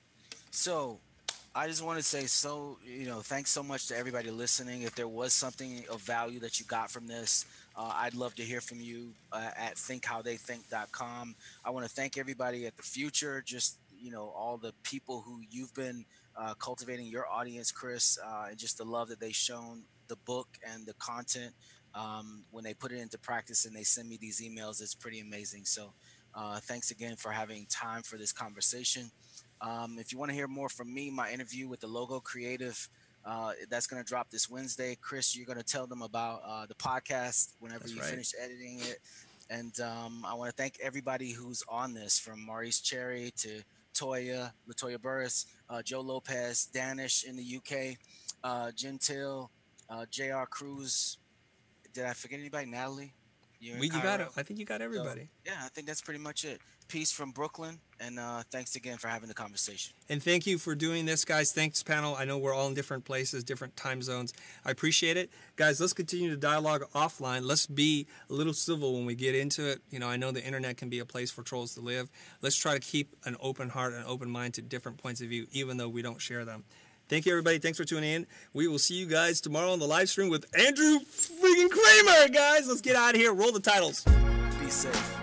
So I just want to say, thanks so much to everybody listening. If there was something of value that you got from this, I'd love to hear from you at thinkhowtheythink.com. I want to thank everybody at the Futur, just, all the people who you've been cultivating your audience, Chris, and just the love that they've shown the book and the content. When they put it into practice and they send me these emails, it's pretty amazing. So thanks again for having time for this conversation. If you want to hear more from me, my interview with the Logo Creative, that's going to drop this Wednesday. Chris, you're going to tell them about the podcast whenever you finish editing it. And I want to thank everybody who's on this, from Maurice Cherry to Latoya Burris, Joe Lopez, Danish in the UK, Gentile, JR Cruz. Did I forget anybody? Natalie? You got it. I think you got everybody. So, I think that's pretty much it. Peace from Brooklyn, and thanks again for having the conversation. And thank you for doing this, guys. Thanks, panel. I know we're all in different places, different time zones. I appreciate it. Guys, let's continue the dialogue offline. Let's be a little civil when we get into it. I know the internet can be a place for trolls to live. Let's try to keep an open heart and open mind to different points of view, even though we don't share them. Thank you, everybody. Thanks for tuning in. We will see you guys tomorrow on the live stream with Andrew freaking Kramer, guys. Let's get out of here. Roll the titles. Be safe.